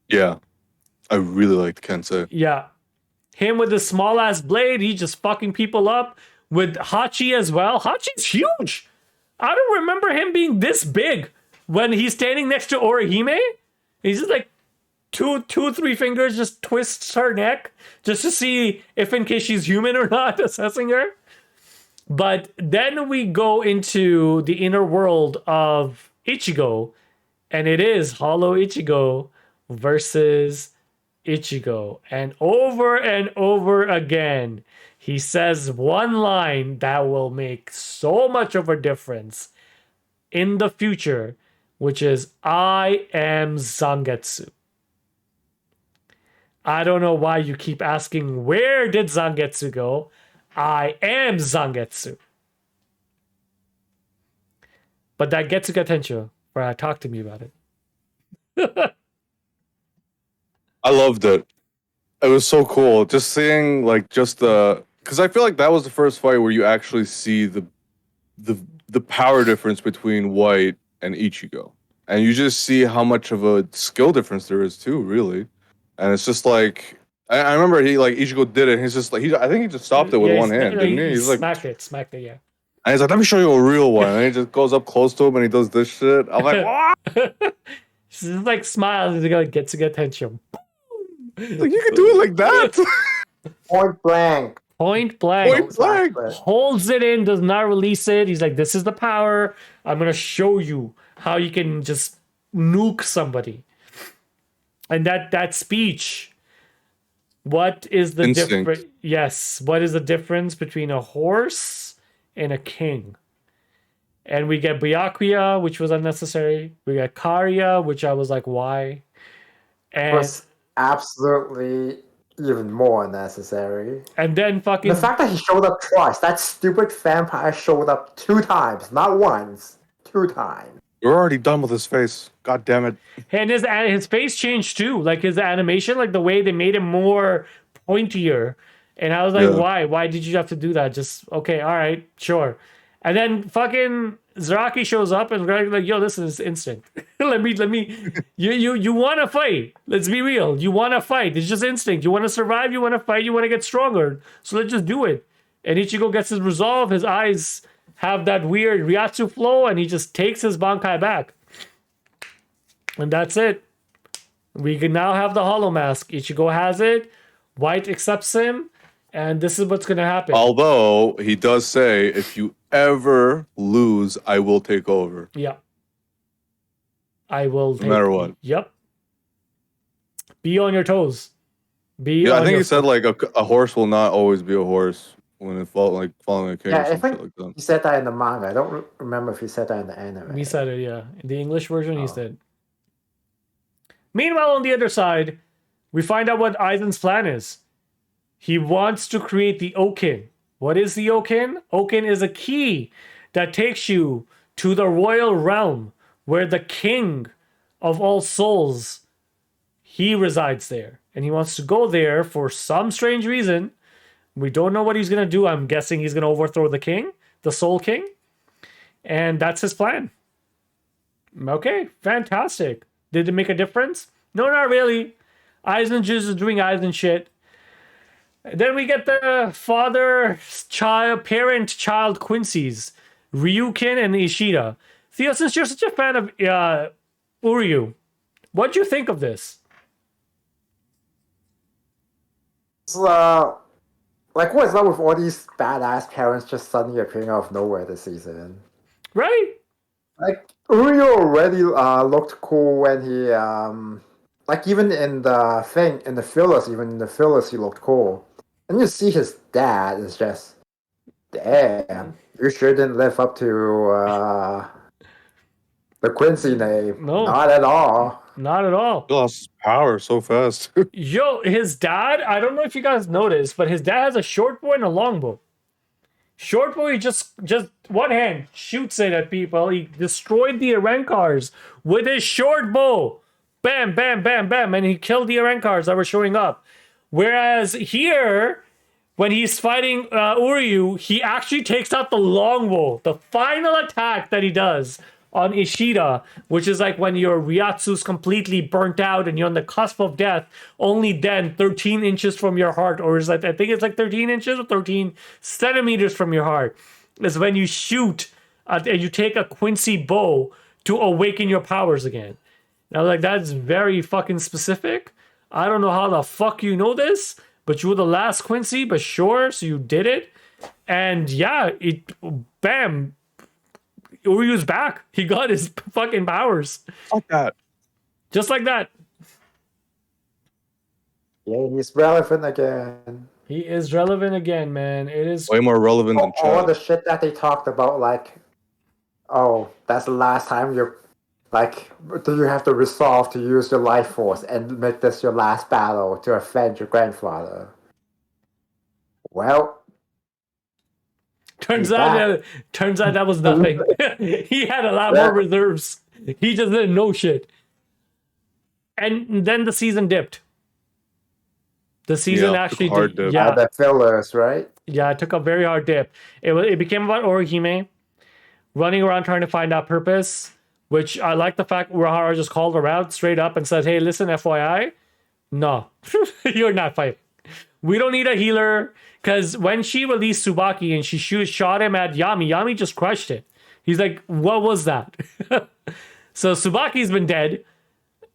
Yeah, I really liked Kensei. Yeah. Him with his small ass blade, he's just fucking people up. With Hachi as well. Hachi's huge. I don't remember him being this big when he's standing next to Orihime. He's just like two, 3 fingers, just twists her neck just to see if in case she's human or not, assessing her. But then we go into the inner world of Ichigo, and it is Hollow Ichigo versus Ichigo. And over again, he says one line that will make so much of a difference in the future, which is, "I am Zangetsu." I don't know why you keep asking, where did Zangetsu go? I am Zangetsu. But that Getsuga Tensho, where talk to me about it. I loved it. It was so cool. Just seeing like just the because I feel like that was the first fight where you actually see the power difference between White and Ichigo, and you just see how much of a skill difference there is too, really. And it's just like I remember he like Ichigo did it. And he's just like I think he just stopped it with Yeah, one hand, didn't he? He's like, smacked it, yeah. and he's like, "Let me show you a real one." And he just goes up close to him and he does this shit. I'm like, "What?" She's like smiles and like Getsuga Tensho. Like you can do it like that. Point blank. Point blank. Point blank. Holds it in, does not release it. He's like, "This is the power. I'm gonna show you how you can just nuke somebody." And that speech. What is the difference? Yes. What is the difference between a horse and a king? And we get Byakuya, which was unnecessary. We got Karya, which I was like, why? And Was absolutely even more necessary. and then fucking The fact that he showed up twice, that stupid vampire showed up 2 times, not once, 2 times. You're already done with his face. God damn it. and his face changed too. Like his animation, like the way they made him more pointier. And I was like, Yeah. why? Why did you have to do that? Just okay, all right, sure. And then fucking Zaraki shows up and like, "Yo, this is instinct. let me. You want to fight? Let's be real. You want to fight? It's just instinct. You want to survive. You want to fight. You want to get stronger. So let's just do it." And Ichigo gets his resolve. His eyes have that weird Ryatsu flow, and he just takes his Bankai back. And that's it. We can now have the Hollow Mask. Ichigo has it. White accepts him. And this is what's going to happen. Although he does say, if you ever lose, I will take over. Yeah. I will. No matter what. Yep. Be on your toes. Yeah, I think he said like a horse will not always be a horse when it following a king Yeah, or I some think shit like that. he said that in the manga. I don't remember if he said that in the anime. He said it, yeah. In the English version, he Oh. said. Meanwhile, on the other side, we find out what Aizen's plan is. He wants to create the Okin. What is the Okin? Okin is a key that takes you to the royal realm where the king of all souls, he resides there. And he wants to go there for some strange reason. We don't know what he's going to do. I'm guessing he's going to overthrow the king, the Soul King. And that's his plan. Okay, fantastic. Did it make a difference? No, not really. Aizen just is doing Aizen shit. Then we get the parent-child Quincy's, Ryukin and Ishida. Theo, since you're such a fan of Uryu, what'd you think of this? So, like, what is up with all these badass parents just suddenly appearing out of nowhere this season? Right? Like, Uryu already looked cool when he, like, even in the fillers, he looked cool. And you see his dad is just, damn, you sure didn't live up to the Quincy name. No. Not at all. Not at all. He lost his power so fast. Yo, his dad, I don't know if you guys noticed, but his dad has a short bow and a long bow. Short bow, he just one hand shoots it at people. He destroyed the Arankars with his short bow. Bam, bam, bam, bam. And he killed the Arankars that were showing up. Whereas here, when he's fighting Uryu, he actually takes out the longbow. The final attack that he does on Ishida, which is like when your Ryatsu's completely burnt out and you're on the cusp of death, only then 13 inches from your heart, or is like, I think it's like 13 inches or 13 centimeters from your heart, is when you shoot and you take a Quincy bow to awaken your powers again. And I was like, that's very fucking specific. I don't know how the fuck you know this, but you were the last Quincy, but sure, so you did it. And yeah, bam, Uryu's back. He got his fucking powers. Fuck that. Just like that. Yeah, he's relevant again. He is relevant again, man. It is Way more relevant than All Chad. the shit that they talked about, like, oh, that's the last time you're, like, do you have to resolve to use your life force and make this your last battle to avenge your grandfather? Well, turns out that was nothing. He had a lot more reserves. He just didn't know shit. And then the season dipped. The season Yeah, actually took a hard did. dip. Yeah, the fillers, right? yeah, it took a very hard dip. It became about Orihime running around trying to find out purpose, which I like the fact Urahara just called around straight up and said, hey, listen, FYI, no, you're not fighting. We don't need a healer, because when she released Tsubaki and she shot him at Yami just crushed it. He's like, what was that? So Tsubaki's been dead.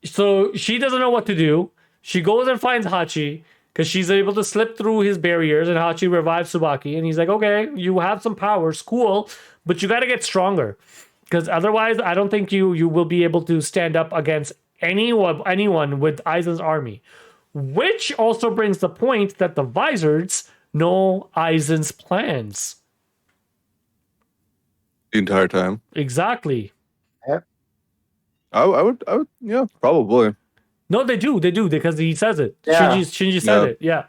So she doesn't know what to do. She goes and finds Hachi, because she's able to slip through his barriers, and Hachi revives Tsubaki. And he's like, okay, you have some powers, cool, but you got to get stronger. Because otherwise, I don't think you will be able to stand up against anyone with Aizen's army. Which also brings the point that the Vizards know Aizen's plans. The entire time. Exactly. Yep. I would, yeah, probably. No, they do, because he says it. Yeah. Shinji said it, yeah.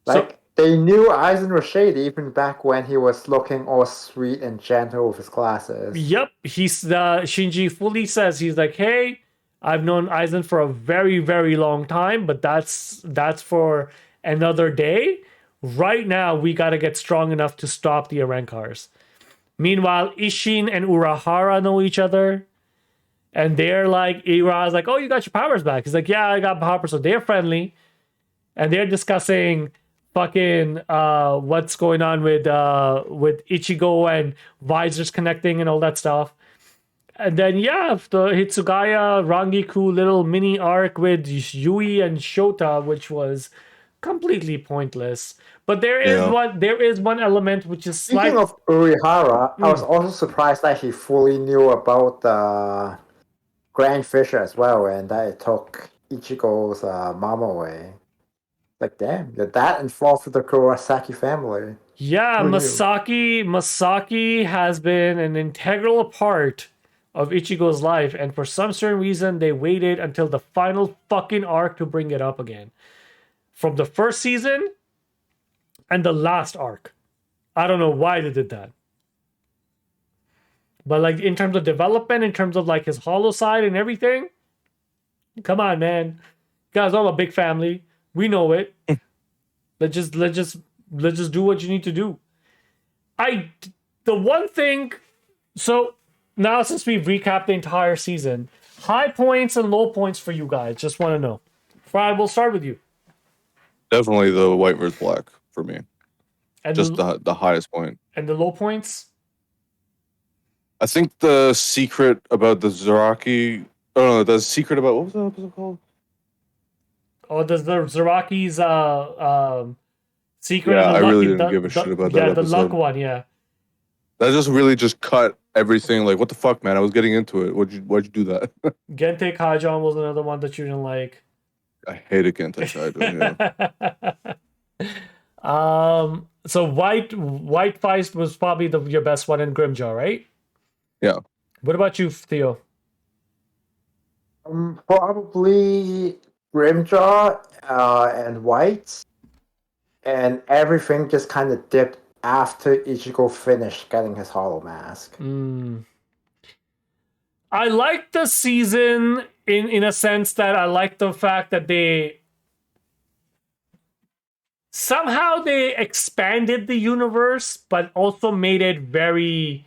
Like, they knew Aizen was shady even back when he was looking all sweet and gentle with his classes. Yep, Shinji fully says, he's like, hey, I've known Aizen for a very, very long time, but that's for another day. Right now, we got to get strong enough to stop the Arankars. Meanwhile, Ishin and Urahara know each other. And they're like, Urahara's like, oh, you got your powers back. He's like, yeah, I got powers. So they're friendly. And they're discussing fucking what's going on with Ichigo and Visors connecting and all that stuff. And then, yeah, the Hitsugaya Rangiku little mini arc with Yui and Shota, which was completely pointless. But there is one element which is Speaking of Urihara, I was also surprised that he fully knew about the Grand Fisher as well, and that it took Ichigo's mom away. Like, damn, you're that involved with the Kurosaki family. Yeah, Who knew? Masaki has been an integral part of Ichigo's life, and for some certain reason, they waited until the final fucking arc to bring it up again. From the first season and the last arc. I don't know why they did that. But like in terms of development, in terms of like his hollow side and everything, come on, man. You guys all a big family. We know it. Let's just do what you need to do. The one thing, so now since we've recapped the entire season, high points and low points for you guys. Just want to know. Fried, we'll start with you. Definitely the white versus black for me. And Just the highest point. and the low points. I think the secret about the Zaraki. Oh no, the secret about what was that episode called? Oh, there's the Zaraki's secret. Yeah, and the I lucky, really didn't give a shit about that Yeah, the luck episode. one. Yeah. That just really just cut everything. Like, what the fuck, man? I was getting into it. Why'd you do that? Gente Kajon was another one that you didn't like. I hate it, Gentai Kaido. Yeah. So White Feist was probably your best one in Grimjaw, right? Yeah. What about you, Theo? Probably Grimjaw and White, and everything just kind of dipped after Ichigo finished getting his hollow mask. I like the season in a sense that I like the fact that they somehow they expanded the universe, but also made it very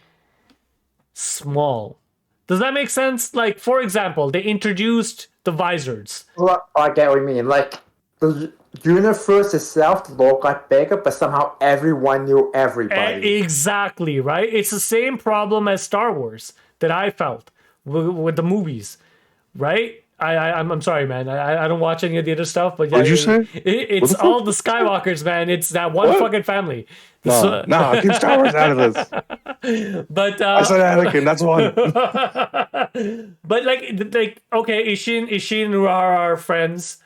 small. Does that make sense? Like, for example, they introduced the Vizards. Well, I get what you mean. Like, the universe itself looked like bigger, but somehow everyone knew everybody. Exactly, right? It's the same problem as Star Wars that I felt with the movies, right? I'm sorry, man. I don't watch any of the other stuff, but yeah, What did you say? It's all the Skywalkers, man. It's that one fucking family. No, keep Star Wars out of this. But I said Anakin. That's one. but like okay, Ishin and Urara are friends.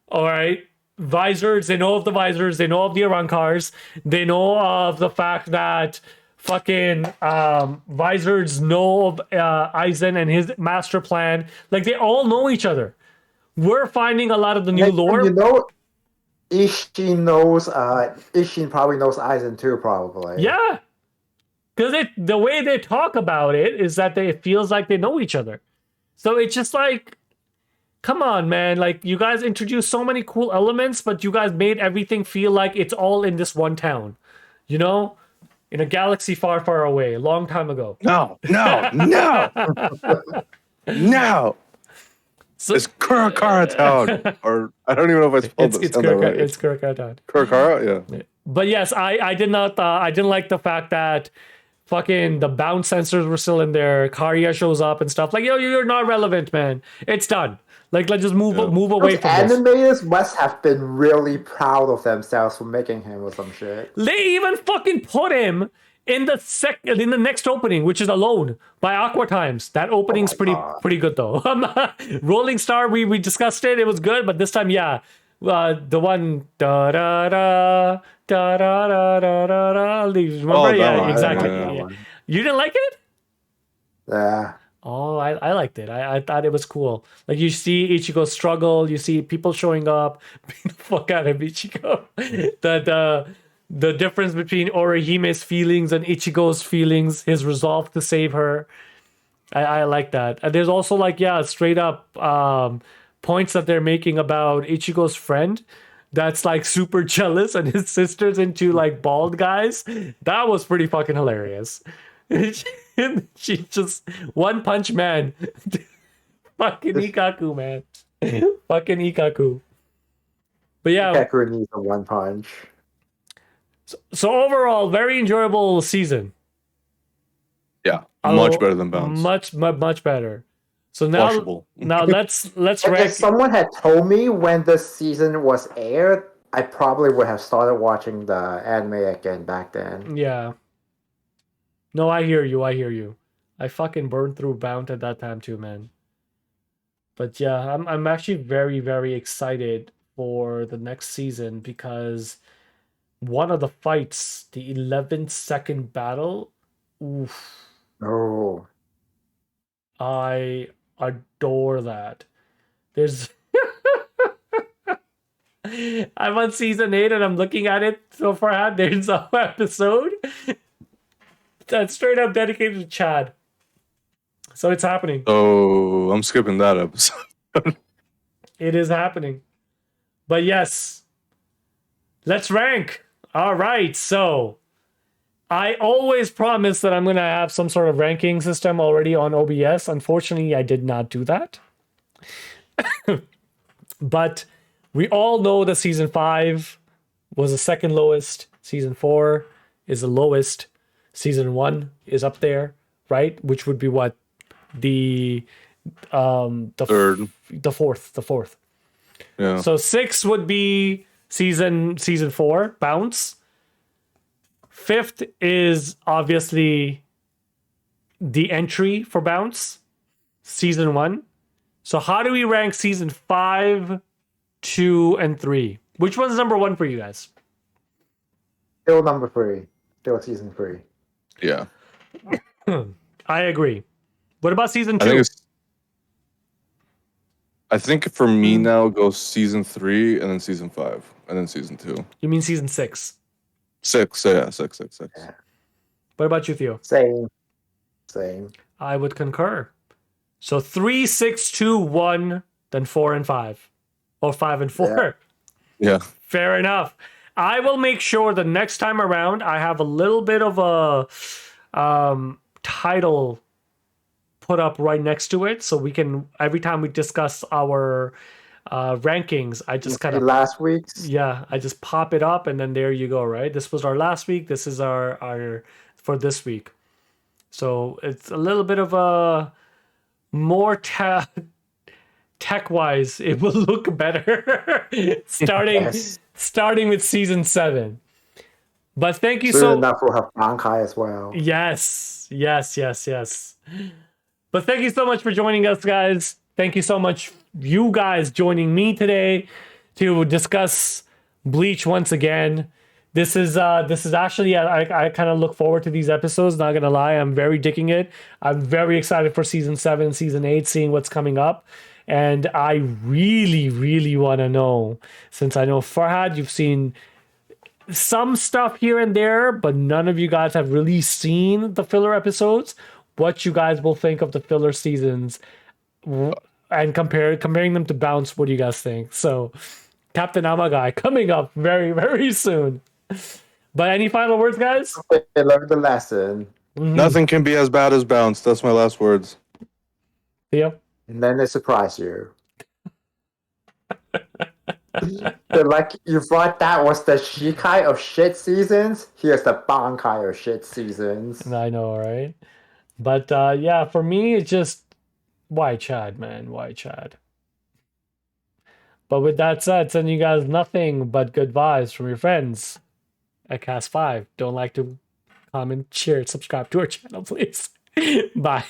All right. Vizards, they know of the Vizards, they know of the Arankars, they know of the fact that fucking Vizards know of Aizen and his master plan. Like, they all know each other. We're finding a lot of the new lore. You know, Ishin knows. Ishin probably knows Aizen too. Probably. Yeah, because the way they talk about it is that it feels like they know each other. So it's just like, come on, man. Like, you guys introduced so many cool elements, but you guys made everything feel like it's all in this one town. You know? In a galaxy far, far away, a long time ago. No. So, It's Kurakara Town. Or, I don't even know if I spelled it's that right. It's Kurakara Town. Kurakara? Yeah. But yes, I did not, I didn't like the fact that fucking the bounce sensors were still in there. Karya shows up and stuff. Like, yo, you're not relevant, man. It's done. Like, let's just move away Those from this. animators must have been really proud of themselves for making him or some shit. They even fucking put him in the next opening, which is Alone by Aqua Times. That opening's pretty good though. Rolling Star, we discussed it. It was good, but this time, yeah, the one da da da da da da da da da. Remember? Oh, that Yeah, one. exactly. Yeah. Yeah. You didn't like it? Yeah. Oh, I liked it. I thought it was cool. Like, you see Ichigo struggle, you see people showing up, beat the fuck out of Ichigo. The difference between Orihime's feelings and Ichigo's feelings, his resolve to save her. I like that. And there's also, like, yeah, straight up points that they're making about Ichigo's friend that's like super jealous and his sister's into like bald guys. That was pretty fucking hilarious. She just One Punch Man. Fucking Ikaku, man. Fucking Ikaku. But yeah. Ikaku needs a one punch. So overall, very enjoyable season. Yeah. Much better than Bounce. Much better. So now, Washable. let's rank. If someone had told me when this season was aired, I probably would have started watching the anime again back then. Yeah. No, I hear you. I fucking burned through Bound at that time too, man. But yeah, I'm actually very, very excited for the next season because one of the fights, the 11-second battle, oof. Oh. I adore that. There's I'm on season 8 and I'm looking at it so far. There's an episode that's straight up dedicated to Chad. So it's happening. So I'm skipping that episode. It is happening. But yes, let's rank. All right. So I always promise that I'm going to have some sort of ranking system already on OBS. Unfortunately, I did not do that. But we all know that season 5 was the second lowest. Season 4 is the lowest. Season 1 is up there, right? Which would be what? The Third. the fourth. Yeah. So 6 would be season 4, Bounce. 5th is obviously the entry for Bounce, season 1. So how do we rank season 5, 2, and 3? Which one's number 1 for you guys? Still number 3. Still season 3. Yeah. I agree. What about season 2? I think for me now it goes season 3 and then season 5 and then season 2. You mean season 6? 6. Yeah, 6. Yeah. What about you, Theo? Same. I would concur. So 3, 6, 2, 1, then 4 and 5. Or 5 and 4. Yeah. Fair enough. I will make sure the next time around I have a little bit of a title put up right next to it, so we can, every time we discuss our rankings, I just kind of last week's. Yeah, I just pop it up and then there you go, right? This was our last week. This is our for this week. So it's a little bit of a more tech-wise, it will look better starting with season 7. But thank you Soon enough we'll have Bankai as well. Yes. But thank you so much for joining us, guys. Thank you so much, you guys, joining me today to discuss Bleach once again. This is actually, I kind of look forward to these episodes. Not gonna lie, I'm very digging it. I'm very excited for season 7, season 8, seeing what's coming up. And I really, really want to know, since I know Farhad, you've seen some stuff here and there, but none of you guys have really seen the filler episodes. What you guys will think of the filler seasons and comparing them to Bounce. What do you guys think? So Captain Amagai coming up very, very soon. But any final words, guys? They learned the lesson. Nothing can be as bad as Bounce. That's my last words. Theo? And then they surprise you. They're like, you thought that was the Shikai of shit seasons? Here's the Bankai of shit seasons. I know, right? But yeah, for me, it's just, why Chad, man? Why Chad? But with that said, send you guys nothing but good vibes from your friends at Cast 5. Don't like to comment, share, subscribe to our channel, please. Bye.